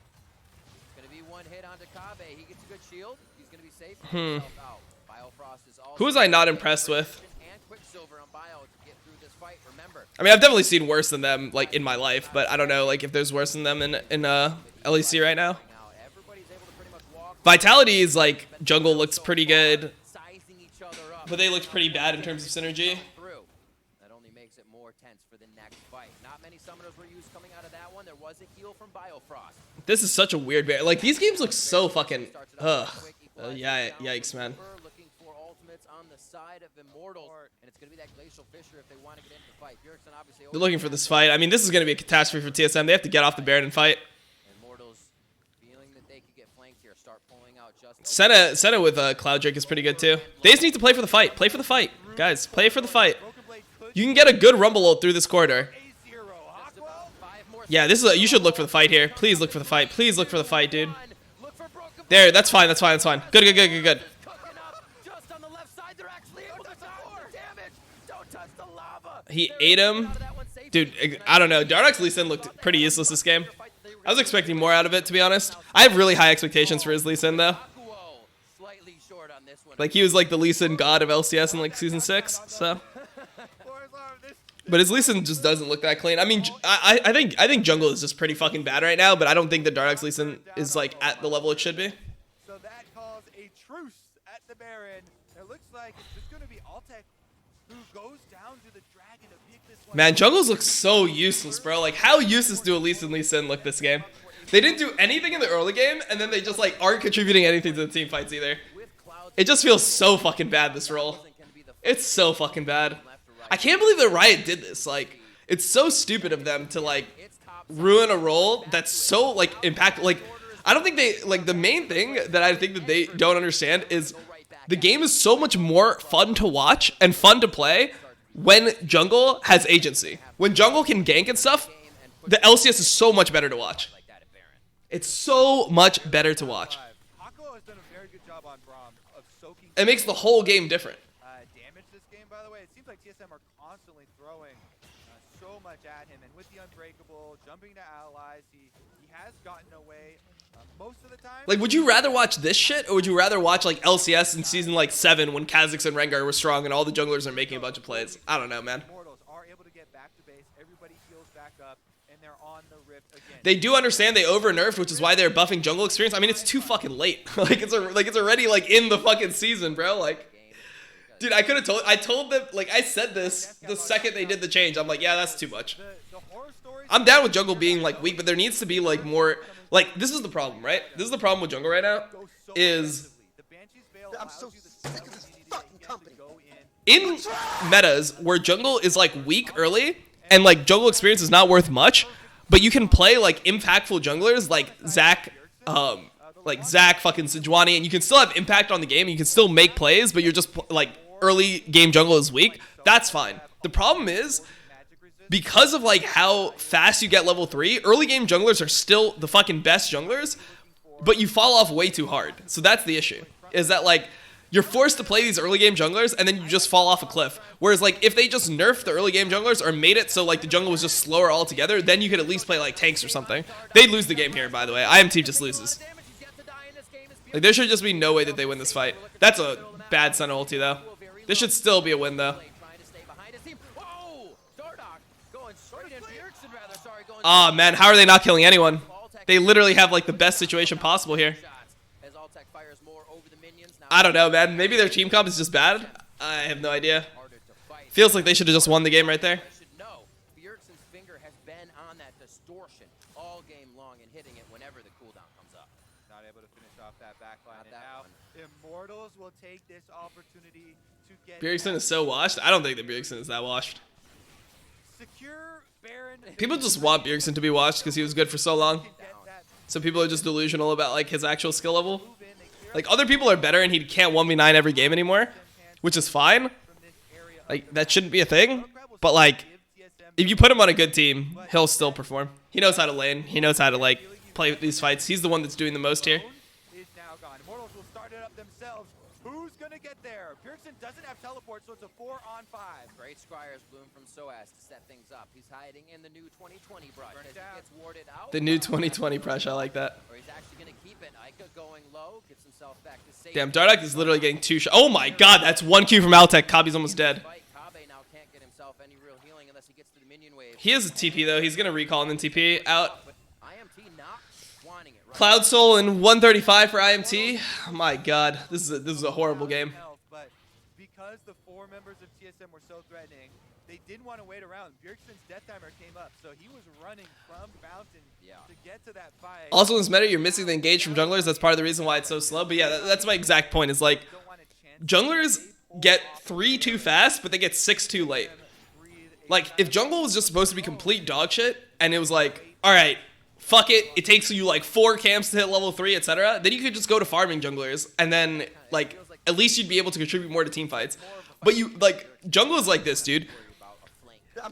Gonna be one hit onto Kabe. He gets a good shield. He's gonna be safe. Who was I not impressed with? And Quicksilver on Bio to get through this fight. Remember. I mean, I've definitely seen worse than them, like, in my life, but I don't know, like, if there's worse than them in LEC right now. Vitality is, like, jungle looks pretty good, but they looked pretty bad in terms of synergy. That only makes it more tense for the next fight. Not many summoners were used coming out of that one. There was a heal from Biofrost. This is such a weird bear. Like, these games look so fucking, yeah, yikes, man. Looking for ultimates on the side of Immortals, and it's going to be that Glacial Fissure if they want to get into the fight. Bjergsen obviously They're looking for this fight. I mean, this is going to be a catastrophe for TSM. They have to get off the Baron and fight. Immortals feeling that they could get flanked here, start pulling out just Senna with Cloud Drake is pretty good too. They just need to play for the fight. Play for the fight. Guys, play for the fight. You can get a good Rumble ult through this corridor. Yeah, this is you should look for the fight here. Please look for the fight. Please look for the fight, dude. There, that's fine. That's fine. That's fine. Good, good, good, good, good. He ate him. Dude, I don't know. Dardox Lee Sin looked pretty useless this game. I was expecting more out of it, to be honest. I have really high expectations for his Lee Sin, though. Like, he was like the Lee Sin god of LCS in like Season 6, so. But his Lee Sin just doesn't look that clean. I mean, I think jungle is just pretty fucking bad right now, but I don't think the Dardox Lee Sin is like at the level it should be. So that calls a truce at the Baron. It looks like it's just going to be Altec who goes down to the Dragon to pick this one. Man, jungles look so useless, bro. Like, how useless do Elise and Lee Sin look this game? They didn't do anything in the early game, and then they just like aren't contributing anything to the team fights either. It just feels so fucking bad, this role. It's so fucking bad. I can't believe that Riot did this. Like, it's so stupid of them to like ruin a role that's so like impactful. Like, I don't think they like the main thing that I think that they don't understand is the game is so much more fun to watch and fun to play when jungle has agency. When jungle can gank and stuff, the LCS is so much better to watch. It's so much better to watch. It makes the whole game different. Damage this game, by the way. It seems like TSM are constantly throwing so much at him, and with the Unbreakable, jumping to allies, he has gotten away most of the time. Like, would you rather watch this shit, or would you rather watch like LCS in season like 7 when Kha'Zix and Rengar were strong and all the junglers are making a bunch of plays? I don't know, man. Immortals are able to get back to base. Everybody heals back up, and they're on the rift again. They do understand they over-nerfed, which is why they're buffing jungle experience. I mean, it's too fucking late. Like, it's already like in the fucking season, bro. Like, dude, I told them, like, I said this the second they did the change. I'm like, yeah, that's too much. I'm down with jungle being like weak, but there needs to be like more. Like, this is the problem, right? This is the problem with jungle right now. Is I'm so sick of this fucking company. In metas where jungle is like weak early and like jungle experience is not worth much, but you can play like impactful junglers like Zac fucking Sejuani, and you can still have impact on the game. And you can still make plays, but you're just like early game jungle is weak. That's fine. The problem is, because of like how fast you get level 3, early game junglers are still the fucking best junglers, but you fall off way too hard. So that's the issue. Is that like you're forced to play these early game junglers and then you just fall off a cliff. Whereas like if they just nerfed the early game junglers or made it so like the jungle was just slower altogether, then you could at least play like tanks or something. They'd lose the game here, by the way. IMT just loses. Like, there should just be no way that they win this fight. That's a bad Senna ulti though. This should still be a win though. Oh man, how are they not killing anyone? They literally have like the best situation possible here. I don't know, man. Maybe their team comp is just bad. I have no idea. Feels like they should have just won the game right there. Bjergsen's finger has been on that distortion all game long and hitting it whenever the cooldown comes up. Not able to finish off that backline, and now Immortals will take this opportunity to get. Bjergsen is so washed. I don't think that Bjergsen is that washed. Secure Baron. People just want Bjergsen to be washed because he was good for so long. So people are just delusional about like his actual skill level. Like, other people are better and he can't 1v9 every game anymore, which is fine. Like, that shouldn't be a thing. But like, if you put him on a good team, he'll still perform. He knows how to lane. He knows how to like play these fights. He's the one that's doing the most here. Who's gonna get there? Bjergsen doesn't have teleport, so it's a 4-on-5. Great Scryers bloom from Soaz to set things up. He's hiding in the new 2020 brush as he gets warded out. The new 2020 brush, I like that. Or he's actually gonna keep it. Ica going low, gets himself back to safety. Damn, Dardock is literally getting 2 shots. Oh my god, that's 1 Q from Altec. Kabi's almost dead. Kabe now can't get himself any real healing unless he gets to the minion wave. He has a TP though. He's gonna recall and then TP out. IMT not wanting it. Cloud Soul and 135 for IMT. Oh my god, this is a horrible game. But because the 4 members of TSM were so threatening, they didn't want to wait around. Bjergsen's death timer came up, so he was running from Fountain to get to that fight. Also in this meta, you're missing the engage from junglers. That's part of the reason why it's so slow. But yeah, that's my exact point. Is like junglers get 3 too fast, but they get 6 too late. Like if jungle was just supposed to be complete dog shit, and it was like, all right, fuck it, it takes you like 4 camps to hit level 3, etc. Then you could just go to farming junglers, and then like at least you'd be able to contribute more to team fights. But you like jungle is like this, dude.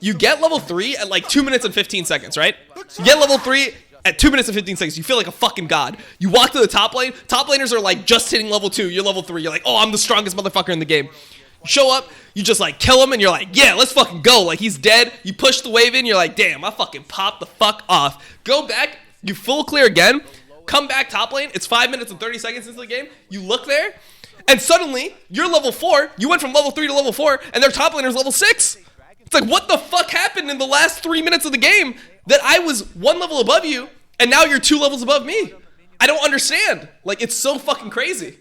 You get level 3 at like 2 minutes and 15 seconds, right? You get level 3 at 2 minutes and 15 seconds. You feel like a fucking god. You walk to the top lane. Top laners are like just hitting level 2. You're level 3. You're like, oh, I'm the strongest motherfucker in the game. You show up. You just like kill him and you're like, yeah, let's fucking go. Like he's dead. You push the wave in. You're like, damn, I fucking popped the fuck off. Go back. You full clear again. Come back top lane. It's 5 minutes and 30 seconds into the game. You look there. And suddenly, you're level 4. You went from level 3 to level 4. And their top laner's level 6. It's like, what the fuck happened in the last 3 minutes of the game that I was 1 level above you, and now you're 2 levels above me? I don't understand. Like, it's so fucking crazy.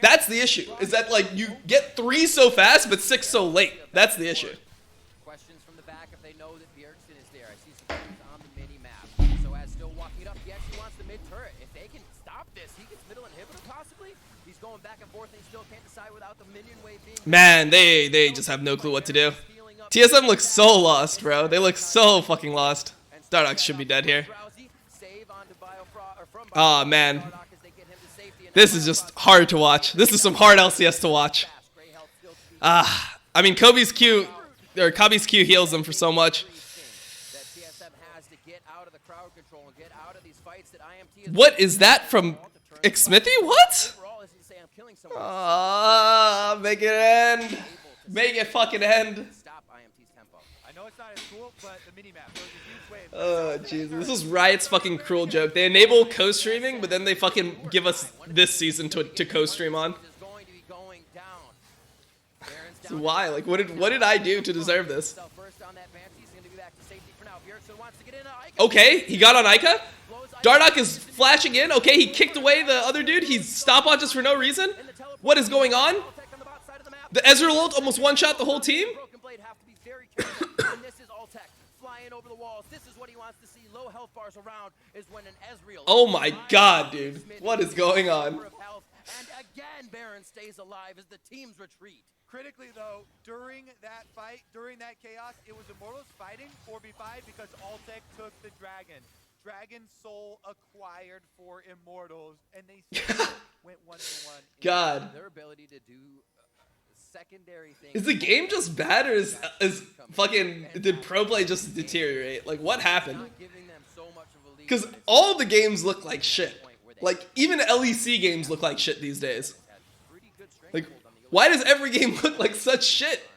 That's the issue, is that, like, you get 3 so fast, but 6 so late. That's the issue. Questions from the back if they know that Bjergsen is there. I see some things on the mini-map. So as still walking it up, he actually wants the mid-turret. If they can stop this, he gets middle inhibitor possibly. He's going back and forth, and he still can't decide without the minion wave being... Man, they just have no clue what to do. TSM looks so lost, bro. They look so fucking lost. Dardock should be dead here. Oh, man. This is just hard to watch. This is some hard LCS to watch. I mean, Kabe's Q heals them for so much. What is that from Xmithy? What? Make it end. Make it fucking end. I know it's not as cool, but the minimap shows a huge wave. Oh, Jesus. This is Riot's fucking cruel joke. They enable co-streaming, but then they fucking give us this season to co-stream on. So why? Like, what did I do to deserve this? Okay, he got on Ica. Dardock is flashing in. Okay, he kicked away the other dude. He's stopwatches for no reason. What is going on? The Ezreal ult almost one-shot the whole team? Oh my god, dude. What is going on? And again, Baron stays alive as the teams retreat. Critically, though, during that fight, during that chaos, it was Immortals fighting 4v5 because Altec took the Dragon. Dragon Soul acquired for Immortals, and they still went 1-1. God. Their ability to do secondary things. Is the game just bad, or is fucking did pro play just deteriorate? Like, what happened? Because all the games look like shit. Like, even LEC games look like shit these days. Like, why does every game look like such shit?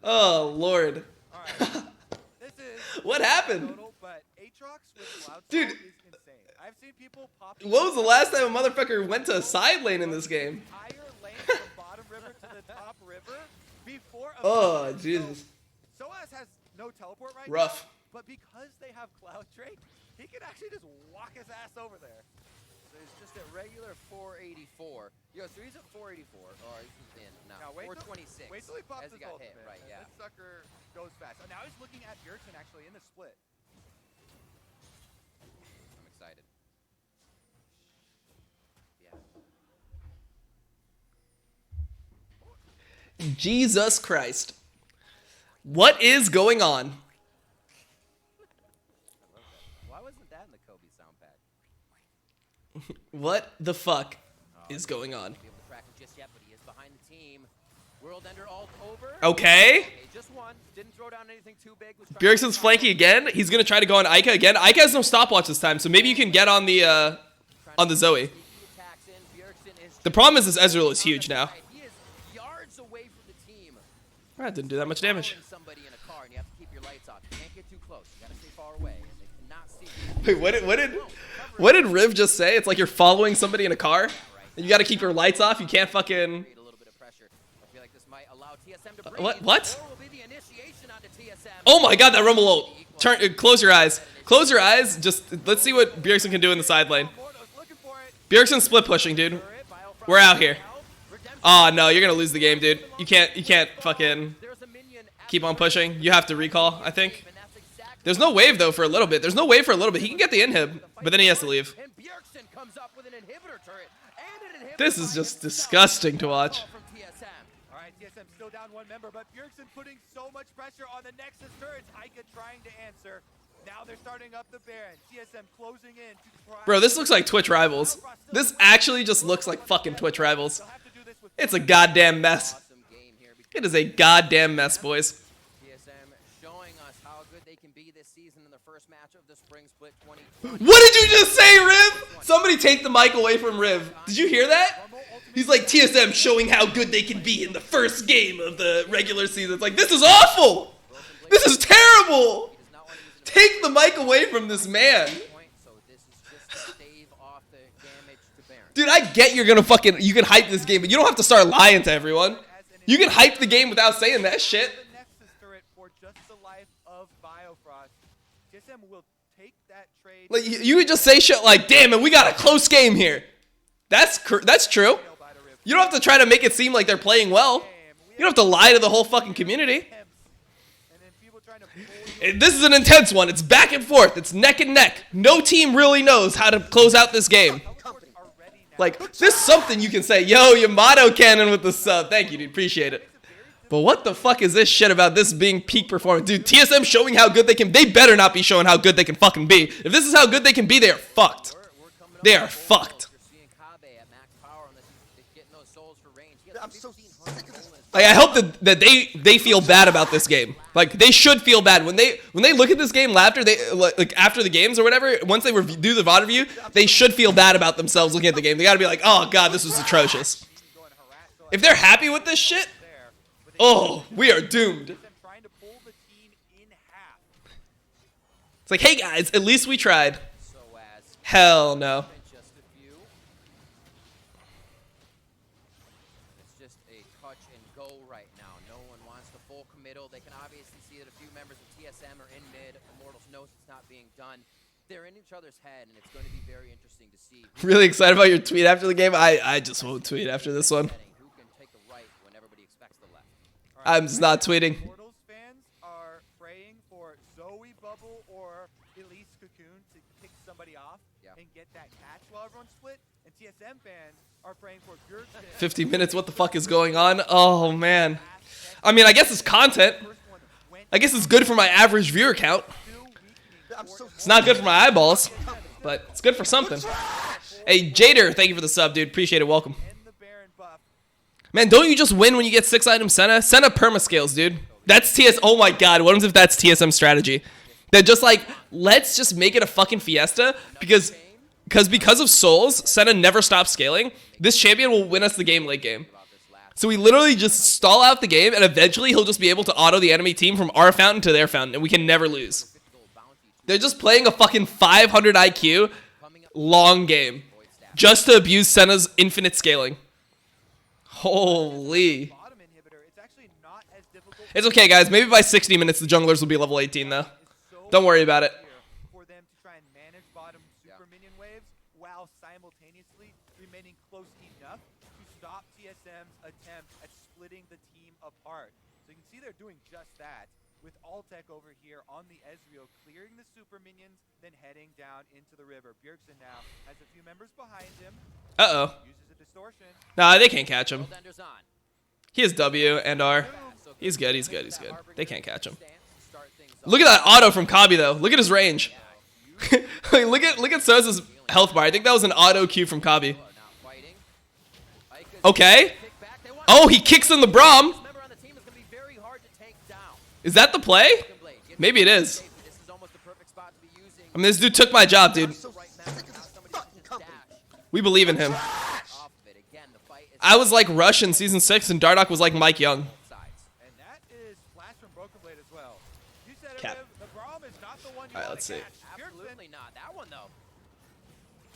Oh, Lord. What happened? Dude, what was the last time a motherfucker went to a side lane in this game? Oh, Jesus. Soaz has no teleport right Rough. now, but because they have Cloud Drake, he can actually just walk his ass over there. So he's just a regular 484. Yo, so he's at 484. Oh, he's in now. 426. Wait till he pops as his he got ultimate. hit, right, yeah. This sucker goes fast. So now he's looking at Bjergsen actually in the split. I'm excited. Jesus Christ. What is going on? Why wasn't that in the Kobe sound pad? What the fuck is going on? Be able to track him just yet, but he is behind the team. World Ender ult over. Okay. Just one. Didn't throw down anything too big. Bjergsen's flanking again. He's gonna try to go on Ica again. Ica has no stopwatch this time, so maybe you can get on the Zoe. Bjergsen is The problem is this Ezreal is huge now. He is yards away from the team. That didn't do that much damage. Somebody in a car and you have to keep your lights off. You can't get too close. You gotta stay far away. And they cannot see you. Wait, what did Riv just say? It's like you're following somebody in a car, and you got to keep your lights off. You can't fucking. A little bit of pressure. I feel like this might allow TSM to breathe. What? Or will be the initiation onto TSM. Oh my God, that Rumble ult. Close your eyes. Close your eyes. Just let's see what Bjergsen can do in the side lane. Bjergsen's split pushing, dude. We're out here. Oh no, you're gonna lose the game, dude. You can't fucking keep on pushing. You have to recall, I think. There's no wave though for a little bit. There's no wave for a little bit. He can get the inhib, but then he has to leave. This is just disgusting to watch. All right, TSM still down one member, but Bjergsen putting so much pressure on the Nexus turrets. Ica trying to answer. Now they're starting up the Baron. TSM closing in to try. Bro, this looks like Twitch Rivals. This actually just looks like fucking Twitch Rivals. It's a goddamn mess. It is a goddamn mess, boys. TSM showing us how good they can be this season in the first match of the Spring Split 2020. What did you just say, Riv? Somebody take the mic away from Riv. Did you hear that? He's like, TSM showing how good they can be in the first game of the regular season. It's like, this is awful. This is terrible. Take the mic away from this man. Dude, I get you're gonna fucking, you can hype this game, but you don't have to start lying to everyone. You can hype the game without saying that shit. Like, you could just say shit like, damn it, we got a close game here. That's true. You don't have to try to make it seem like they're playing well. You don't have to lie to the whole fucking community. This is an intense one. It's back and forth. It's neck and neck. No team really knows how to close out this game. Like, there's something you can say. Yo, Yamato Cannon with the sub. Thank you, dude. Appreciate it. But what the fuck is this shit about this being peak performance? Dude, TSM showing how good they can. They better not be showing how good they can fucking be. If this is how good they can be, they are fucked. They are fucked. I'm so sick of this. Like, I hope that they feel bad about this game. Like, they should feel bad when they look at this game after after the games or whatever. Once they do the VOD review, they should feel bad about themselves looking at the game. They gotta be like, oh god, this was atrocious. If they're happy with this shit, oh, we are doomed. It's like, hey guys, at least we tried. Hell no. They can obviously see that a few members of TSM are in mid. Immortals knows it's not being done. They're in each other's head, and it's going to be very interesting to see. Really excited about your tweet after the game. I just won't tweet after this one. Who can take the right when everybody expects the left? I'm just not tweeting. Immortals fans are praying for Zoe Bubble or Elise Cocoon to kick somebody off and get that catch while everyone's split. And TSM fans are praying for Bjergsen. 50 minutes. What the fuck is going on? Oh man. I mean, I guess it's content. I guess it's good for my average viewer count. It's not good for my eyeballs, but it's good for something. Hey, Jader, thank you for the sub, dude. Appreciate it. Welcome. Man, don't you just win when you get 6 items Senna? Senna permascales, dude. That's TS. Oh my god, what if that's TSM strategy? They're just like, let's just make it a fucking fiesta because of souls, Senna never stops scaling. This champion will win us the game late game. So we literally just stall out the game, and eventually he'll just be able to auto the enemy team from our fountain to their fountain, and we can never lose. They're just playing a fucking 500 IQ long game just to abuse Senna's infinite scaling. Holy. It's okay, guys. Maybe by 60 minutes, the junglers will be level 18, though. Don't worry about it. For them to try and manage bottom super minion waves while simultaneously remaining close enough to stop TSM's attempt at splitting the team apart. So you can see they're doing just that with Altec over here on the Ezreal, clearing the super minions, then heading down into the river. Bjergsen now has a few members behind him. Uh-oh. Uses a distortion. Nah, they can't catch him. He has W and R. He's good, he's good, he's good. They can't catch him. Look at that auto from Kabi, though. Look at his range. look at Sosa's health bar. I think that was an auto Q from Kabi. Okay. Oh, he kicks in the Braum. Is that the play? Maybe it is. I mean, this dude took my job, dude. We believe in him. I was like Rush in season 6, and Dardoch was like Mike Young. And that is Flash from Broken Blade as well. You said it, Cap. Riv, the Braum is not the one you Alright, want let's to see. catch. Absolutely not. That one though.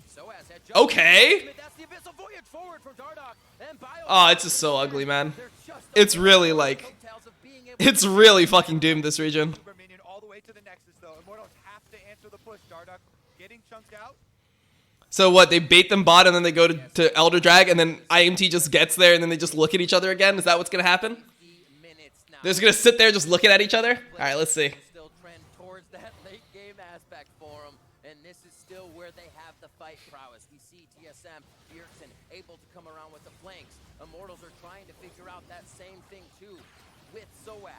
Soaz had just Okay. That's the abyssal voyage forward from Dardoch and Bio. Oh, it's just so ugly, man. They're just It's really like, coattails of being able it's really fucking doomed this region. Super minion all the way to the Nexus though. Immortals have to answer the push. Dardoch getting chunked out. So what, they bait them bot and then they go to Elder Drag and then IMT just gets there and then they just look at each other again? Is that what's gonna happen? They're just gonna sit there just looking at each other? Alright, let's see. still trend towards that late game aspect for them, and this is still where they have the fight prowess. We see TSM, Bjergsen able to come around with the flanks. Immortals are trying to figure out that same thing too. With Soaz,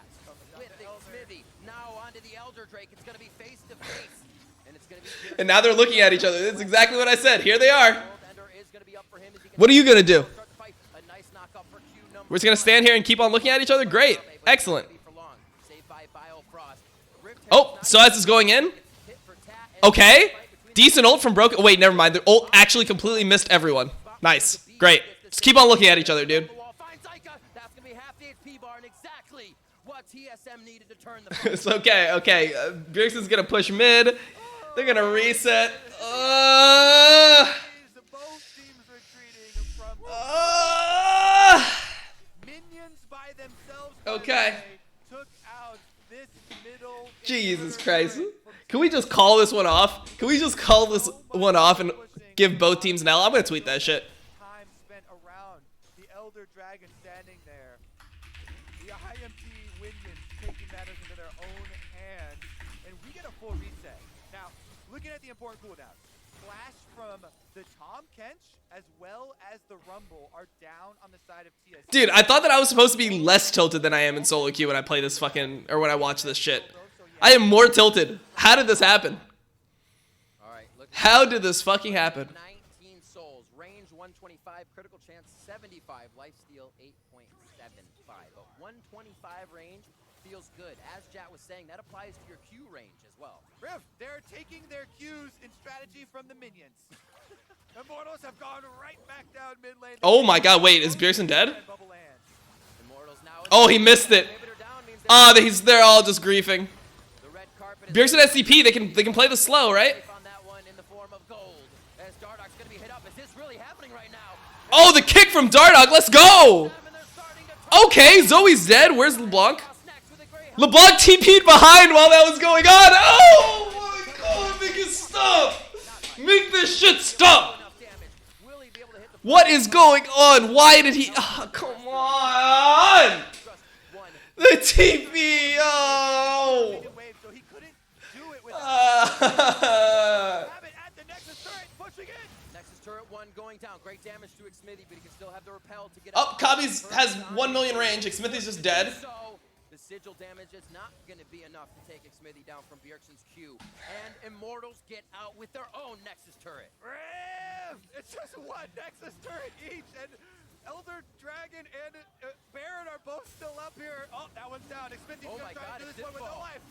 with Smithy, now onto the Elder Drake. It's gonna be face to face. And it's gonna be And now they're looking at each other. That's exactly what I said. Here they are. What are you gonna do? We're just gonna stand here and keep on looking at each other? Great. Excellent. Oh, Soaz is going in? Okay. Decent ult from Broken. Wait, never mind. The ult actually completely missed everyone. Nice. Great. Just keep on looking at each other, dude. It's okay, okay. Bjergsen's gonna push mid. They're gonna reset. Okay. Jesus Christ. Can we just call this one off? Can we just call this one off and give both teams an L? I'm gonna tweet that shit. Time spent around the Elder Dragon standing there. The IMT Windmans taking matters into their own hands, and we get a full reset. Now, looking at the important cooldowns, Flash from the Tom Kench as well as the Rumble are down on the side of TSM. Dude, I thought that I was supposed to be less tilted than I am in solo queue when I play this fucking, or when I watch this shit. I am more tilted. How did this happen? How did this fucking happen? 19 souls, range 125, critical chance 75, lifesteal 8.75. But 125 range feels good. As Jat was saying, that applies to your Q range as well. Riv, they're taking their cues in strategy from the minions. Immortals have gone right back down mid lane. Oh my god, wait, is Bjergsen dead? Oh, he missed it. Oh, they're all just griefing. Bjergsen has CP, they can play the slow, right? Oh, the kick from Dardoch, let's go! Okay, Zoe's dead, where's LeBlanc? LeBlanc TP'd behind while that was going on! Oh my god, make it stop! Make this shit stop! What is going on? Why did he... Oh, come on! The TP! Oh! Great damage to Xmithy, but he can still have the repel to get up. Kabi's has 1 million range. Xmithy's just dead. So the sigil damage is not going to be enough to take Xmithy down from Bjergsen's Q. And Immortals get out with their own Nexus turret. Riv! It's just one Nexus turret each, and Elder Dragon and Baron are both still up here. Oh, that one's down. Xmithy's gonna try to do this one with no life.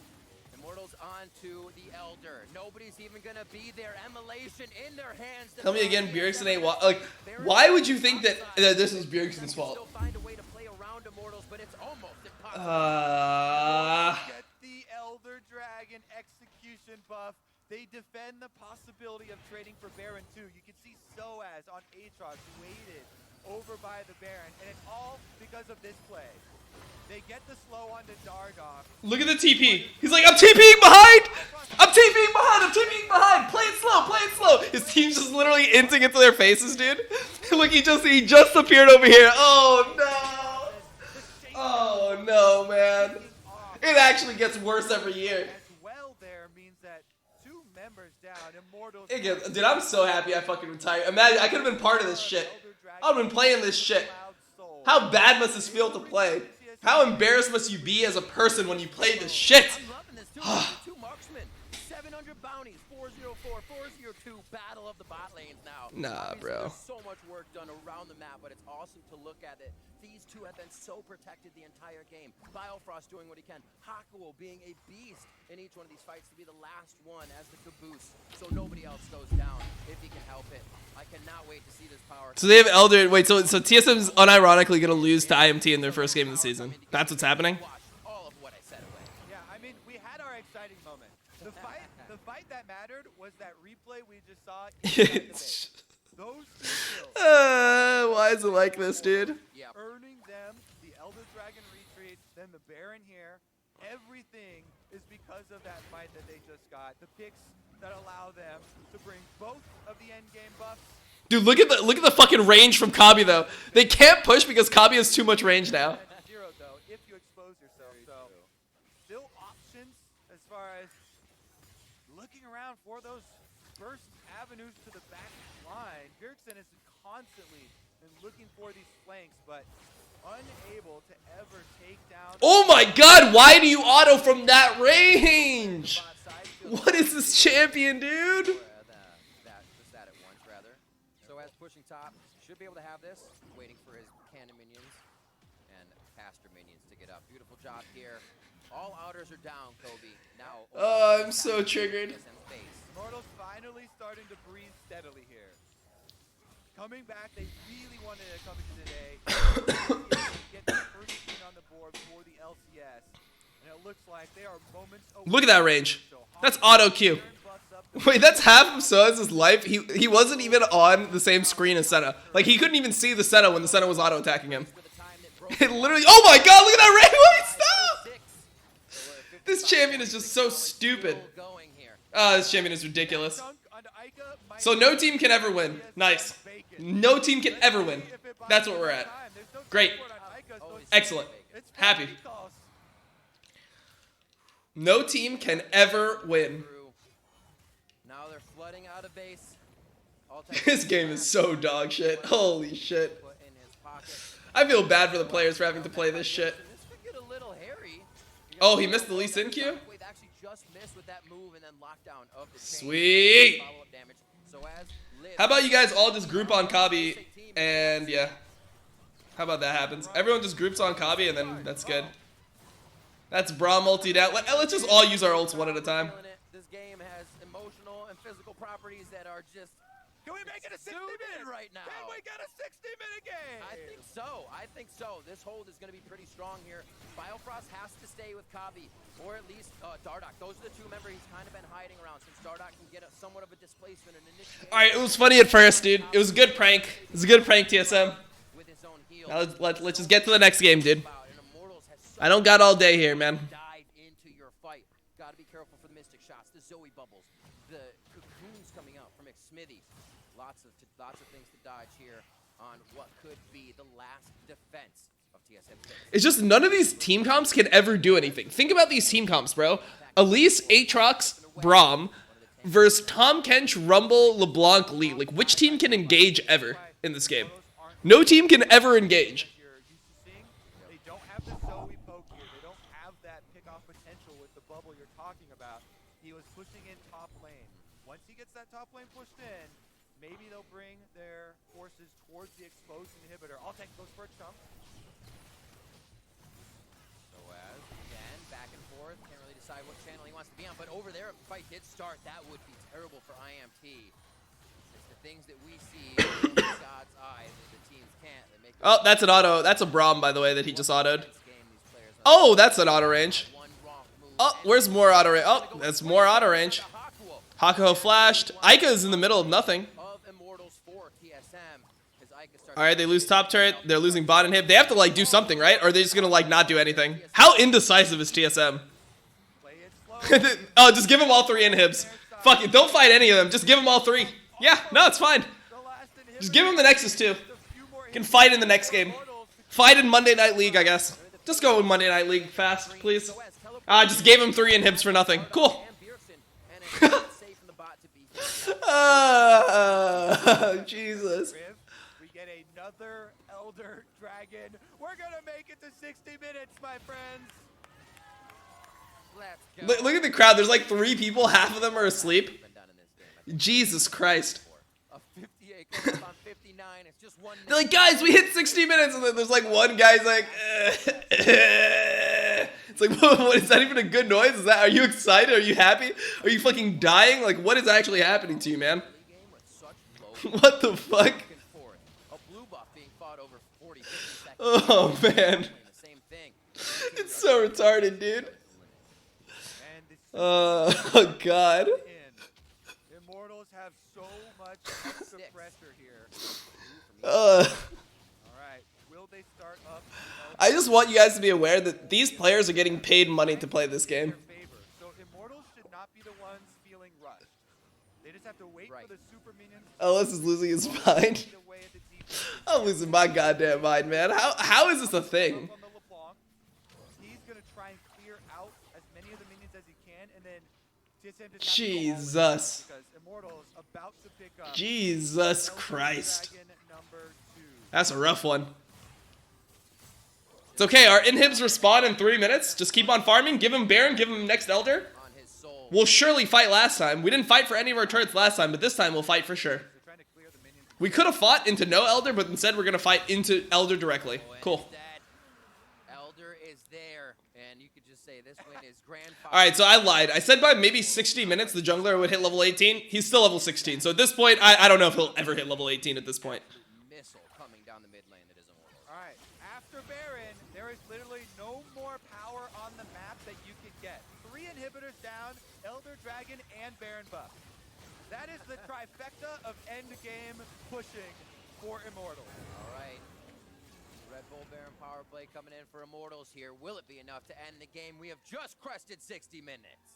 Immortals onto the Elder. Nobody's even gonna be there. Immolation in their hands. Tell me again, Bjergsen ain't like. Why would you think that this is Bjergsen's fault? Find a way to play around Immortals, but it's almost impossible. Get the Elder Dragon execution buff. They defend the possibility of trading for Baron too. You can see Soaz on Aatrox waited over by the Baron, and it's all because of this play. They get the slow onto Dardoch. Look at the TP. He's like, I'm TPing behind! I'm TPing behind! I'm TPing behind! Play it slow! Play it slow! His team's just literally inting into their faces, dude. Look, he just appeared over here. Oh, no! Oh, no, man. It actually gets worse every year. Well there means that 2 members down. Immortals. Dude, I'm so happy I fucking retired. Imagine, I could have been part of this shit. I would have been playing this shit. How bad must this feel to play? How embarrassed must you be as a person when you play this shit? I'm loving this too. 2 marksmen, 700 bounties, 404, 402. to battle of the bot lanes now. Nah, Obviously, bro. There's so much work done around the map, but it's awesome to look at it. These two have been so protected the entire game. Biofrost doing what he can. Hakuo being a beast in each one of these fights to be the last one as the caboose, so nobody else goes down if he can help it. I cannot wait to see this power. So they have Elder. Wait, so TSM's unironically gonna lose to IMT in their first game of the season. That's what's happening. All of what I said away. Yeah, I mean, we had our exciting moment. The fight that mattered was that replay we just saw. Inside the base. Those two kills. Why is it like this, dude? Yeah. Earning them the Elder Dragon retreat, then the Baron here. Everything is because of that fight that they just got. The picks that allow them to bring both of the end game buffs. Dude, look at the fucking range from Kabi though. They can't push because Kabi has too much range now. Zero though, if you expose yourself. So still options as far as looking around for those first avenues to the back line. Bjergsen is constantly looking for these flanks, but unable to ever take down. Oh my god, why do you auto from that range? What is this champion, dude? Just that at once, rather. So as pushing top, should be able to have this. Waiting for his cannon minions and caster minions to get up. Beautiful job here. All outers are down, Kobe. Now. Oh, I'm so triggered. Immortals finally starting to breathe steadily here. Coming back, they really wanted to come into today. Get the first win on the board for the LCS. And it looks like they are moments away. Look at that range. That's auto Q. Wait, that's half of Soaz's life. He wasn't even on the same screen as Senna. Like, he couldn't even see the Senna when the Senna was auto attacking him. It literally. Oh my god, look at that range. Wait, stop! This champion is just so stupid. Oh, this champion is ridiculous. So no team can ever win. Nice. No team can ever win. That's what we're at. Great. Excellent. Happy. No team can ever win. Now they're flooding out of base. This game is so dog shit. Holy shit. I feel bad for the players for having to play this shit. Oh, he missed the Lee Sin Q? Sweet. How about you guys all just group on Kabi and yeah. How about that happens? Everyone just groups on Kabi and then that's good. That's Braum ulti down. Let's just all use our ults one at a time. This game has emotional and physical properties that are just. Can we make it a 60-minute right now? Can we get a 60-minute game? I think so. I think so. This hold is going to be pretty strong here. Biofrost has to stay with Kabi, or at least Dardoch. Those are the two members he's kind of been hiding around since Dardoch can get somewhat of a displacement and initiate. All right, it was funny at first, dude. It was a good prank. It was a good prank, TSM. Now let's just get to the next game, dude. I don't got all day here, man. Dive into your fight. Got to be careful for the Mystic shots, the Zoe bubbles, the cocoons coming out from Smithy. Lots of things to dodge here on what could be the last defense of TSM. It's just none of these team comps can ever do anything. Think about these team comps, bro. Elise, Aatrox, Braum versus Tom Kench, Rumble, LeBlanc, Lee. Like, which team can engage ever in this game? No team can ever engage. They don't have the Zoe poke here. They don't have that pick-off potential with the bubble you're talking about. He was pushing in top lane. Once he gets that top lane pushed in, maybe they'll bring their forces towards the exposed inhibitor. I'll take those first jump. So as again, back and forth, can't really decide what channel he wants to be on. But over there, if the fight did start, that would be terrible for IMT. It's the things that we see in God's eye that the teams can't. They make Oh, that's an auto. That's a Braum, by the way, that he just autoed. Oh, that's an auto range. Oh, where's more auto range? Oh, that's more auto range. Hakuho flashed. Ica is in the middle of nothing. All right, they lose top turret. They're losing bot and hip. They have to, like, do something, right? Or are they just going to, like, not do anything? How indecisive is TSM? Oh, just give them all three inhibs. Fuck it. Don't fight any of them. Just give them all three. Yeah, no, it's fine. Just give them the Nexus, too. You can fight in the next game. Fight in Monday Night League, I guess. Just go with Monday Night League fast, please. Just gave him 3 inhibs for nothing. Cool. Jesus. We get another Elder Dragon. We're gonna make it to 60 minutes, my friends. Look at the crowd. There's like 3 people. Half of them are asleep. Jesus Christ. A 58 comes up on 59. It's just one. They're like, guys, we hit 60 minutes, and then there's like one guy's like, it's like, what is that even a good noise? Is that? Are you excited? Are you happy? Are you fucking dying? Like, what is actually happening to you, man? What the fuck? Oh man, it's so retarded, dude. Oh god. Immortals have so much extra pressure here. Alright, will they start up? I just want you guys to be aware that these players are getting paid money to play this game. So Immortals should not be the ones feeling rushed. They just have to wait for the super minions. Ellis is losing his mind. I'm losing my goddamn mind, man. How is this a thing? He's gonna try and clear out as many of the minions as he can, and then TSM just Jesus. because Immortals about to pick up Jesus Christ. That's a rough one. It's okay, our inhibs respawn in 3 minutes. Just keep on farming, give him Baron, give him next Elder. We'll surely fight last time. We didn't fight for any of our turrets last time, but this time we'll fight for sure. We could have fought into no Elder, but instead we're going to fight into Elder directly. Cool. Elder is there, and you could just say this win is grandfather. Alright, so I lied. I said by maybe 60 minutes the jungler would hit level 18. He's still level 16. So at this point, I don't know if he'll ever hit level 18 at this point. Missile coming down the mid lane that is Immortals. Alright, after Baron, there is literally no more power on the map that you could get. 3 inhibitors down, Elder Dragon, and Baron buff. That is the trifecta of end game pushing for Immortals. All right. Red Bull Baron power play coming in for Immortals here. Will it be enough to end the game? We have just crested 60 minutes.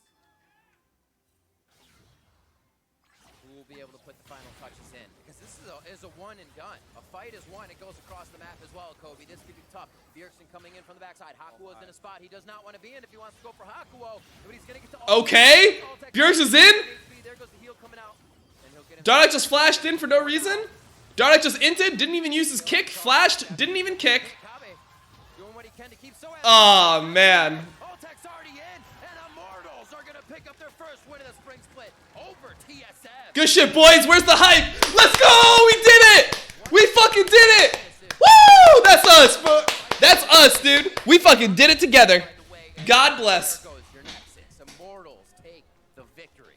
Who will be able to put the final touches in? Because this is a one and done. A fight is won. It goes across the map as well, Kobe. This could be tough. Bjergsen coming in from the backside. Hakuo's in a spot he does not want to be in if he wants to go for Hakuo. But he's going to get to Okay. Bjergsen's in. There goes the heal coming out. Darnak just flashed in for no reason. Darnak just inted, didn't even use his kick, flashed, didn't even kick. Oh man. Ultek's already in, and Immortals are gonna pick up their first win of the spring split over TSM. Good shit, boys. Where's the hype? Let's go! We did it! We fucking did it! Woo! That's us, bro. That's us, dude. We fucking did it together. God bless. Immortals take the victory.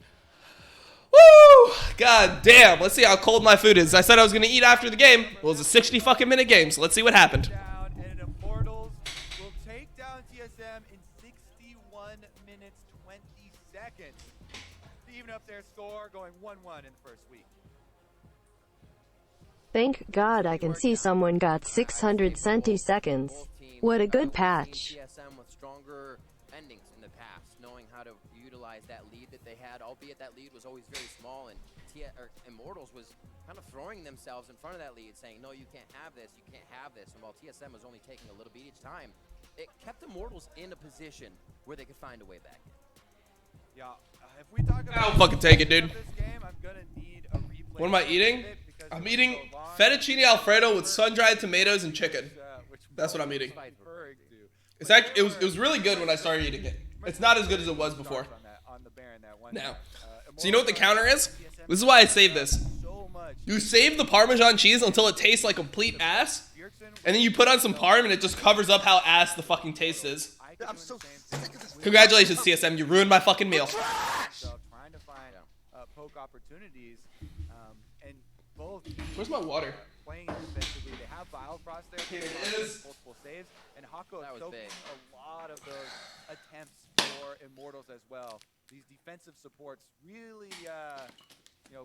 Woo! God damn. Let's see how cold my food is. I said I was gonna eat after the game. Well, it was a 60 fucking minute game, so let's see what happened. And Immortals will take down TSM in 61 minutes 20 seconds to even up their score, going 1-1 in the first week. Thank God I can see someone got 600 centiseconds. What a good patch. TSM with stronger endings in the past, knowing how to utilize that lead that they had, albeit that lead was always very small, and Immortals was kind of throwing themselves in front of that lead, saying, no, you can't have this, you can't have this. And while TSM was only taking a little bit each time, it kept Immortals in a position where they could find a way back in. Yeah, if we talk about I'll fucking take it, dude. this game, I'm gonna need a replay. What am I eating? I'm eating fettuccine alfredo with sun-dried tomatoes and chicken. That's what I'm eating. It's actually, it was really good when I started eating it. It's not as good as it was before. Now, so you know what the counter is? This is why I saved this. You save the Parmesan cheese until it tastes like complete ass, and then you put on some Parm and it just covers up how ass the fucking taste is. I'm so sick of this. Congratulations, TSM. You ruined my fucking meal. So trying to find poke opportunities, and both Where's my water? playing defensively. They have Biofrost there. Here it is. Multiple saves, and Hako That was choking big. a lot of those attempts for Immortals as well. These defensive supports really,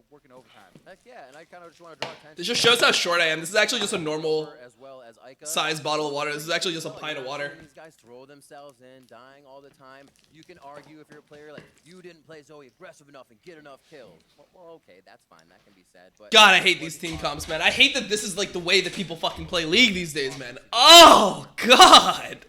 working overtime. Heck yeah, and I kind of just want to draw attention. This just shows how short I am. This is actually just a normal as well as Ica. size bottle of water. This is actually just a pint of water. These guys throw themselves in, dying all the time. You can argue if you're a player like you didn't play Zoe aggressive enough and get enough kills. Well, okay, that's fine. That can be said. But God, I hate these team comps, man. I hate that this is like the way that people fucking play League these days, man. Oh, God.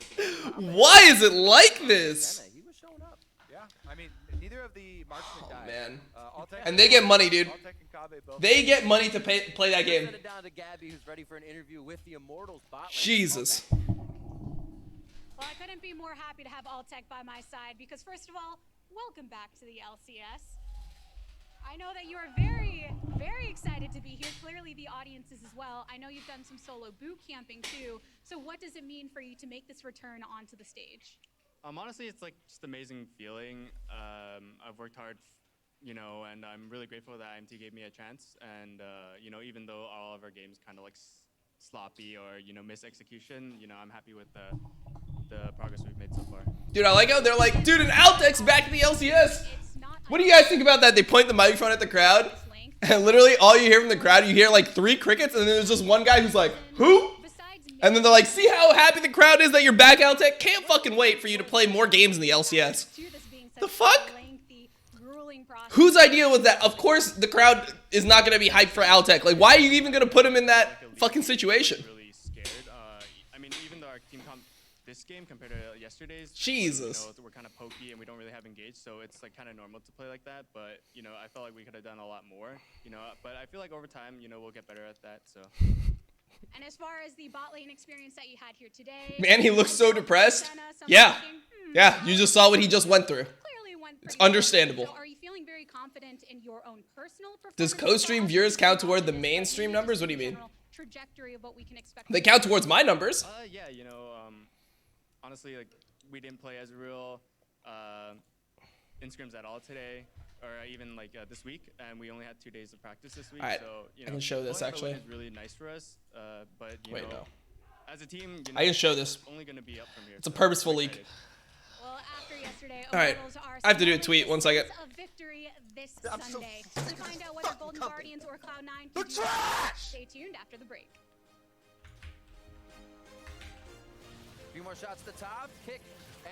Why is it like this? He was showing up. Yeah, I mean, neither of the marksmen died. Man. Alltech And they get money, dude. Alltech and Kabe both. They get money to play that game. Send it down to Gabby, who's ready for an interview with the Immortals bot lane. Jesus. Well, I couldn't be more happy to have Alltech by my side because, first of all, welcome back to the LCS. I know that you are very, very excited to be here. Clearly, the audience is as well. I know you've done some solo boot camping too. So, what does it mean for you to make this return onto the stage? Honestly, it's like just amazing feeling. I've worked hard, you know, and I'm really grateful that IMT gave me a chance. And you know, even though all of our games kind of like sloppy or you know miss execution, you know, I'm happy with the progress we've made so far. Dude, I like how they're like, dude, an Altec's back in the LCS. What do you guys think about that? They point the microphone at the crowd, and literally all you hear from the crowd, you hear like 3 crickets, and then there's just one guy who's like, who? And then they're like, see how happy the crowd is that you're back, Altec? Can't fucking wait for you to play more games in the LCS. The fuck? Whose idea was that? Of course the crowd is not going to be hyped for Altec. Like, why are you even going to put him in that fucking situation? Really scared. I mean, even though our team comp this game compared to yesterday's, Jesus. You know, we're kind of pokey and we don't really have engaged, so it's like kind of normal to play like that. But you know, I felt like we could have done a lot more. You know, but I feel like over time, you know, we'll get better at that. So. And as far as the bot lane experience that you had here today, Man, he looks so depressed. Yeah. Yeah, you just saw what he just went through. It's understandable. So are you feeling very confident in your own personal performance? Does co-stream viewers count toward the mainstream numbers? What do you mean? Trajectory of what we can expect. They count towards my numbers. Yeah, you know, honestly, like we didn't play as real in scrims at all today, or even like this week, and we only had 2 days of practice this week. All right, so you know, I can show this actually. It's really nice for us, but you know, as a team, you know, I can show this. Only gonna be up from here. It's a purposeful leak. Well, after yesterday, all right, I have to do a tweet. 1 second. A victory this Sunday. To find out whether Golden Guardians or Cloud9 can do stay tuned after the break. A few more shots to the top, kick,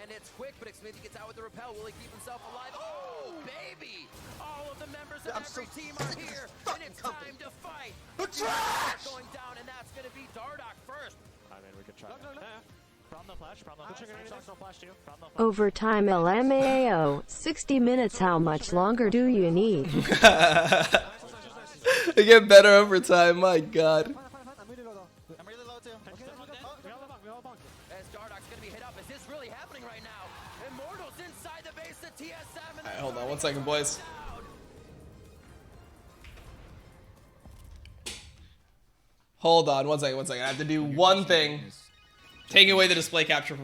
and it's quick, but Xmithy gets out with the repel. Will he keep himself alive? Oh, baby! All of the members of every team are here, and it's time to fight. The trash! Going down, and that's going to be Dardoch first. I mean, we could try. Problem no flash, problem no flash too. Overtime LMAO, 60 minutes. How much longer do you need? They get better over time, my god. As Dardoch's gonna be hit up, is this really happening right now? Immortals inside the base of TSM. Alright, hold on 1 second, boys. Hold on 1 second, 1 second. I have to do one thing. Taking away the display capture for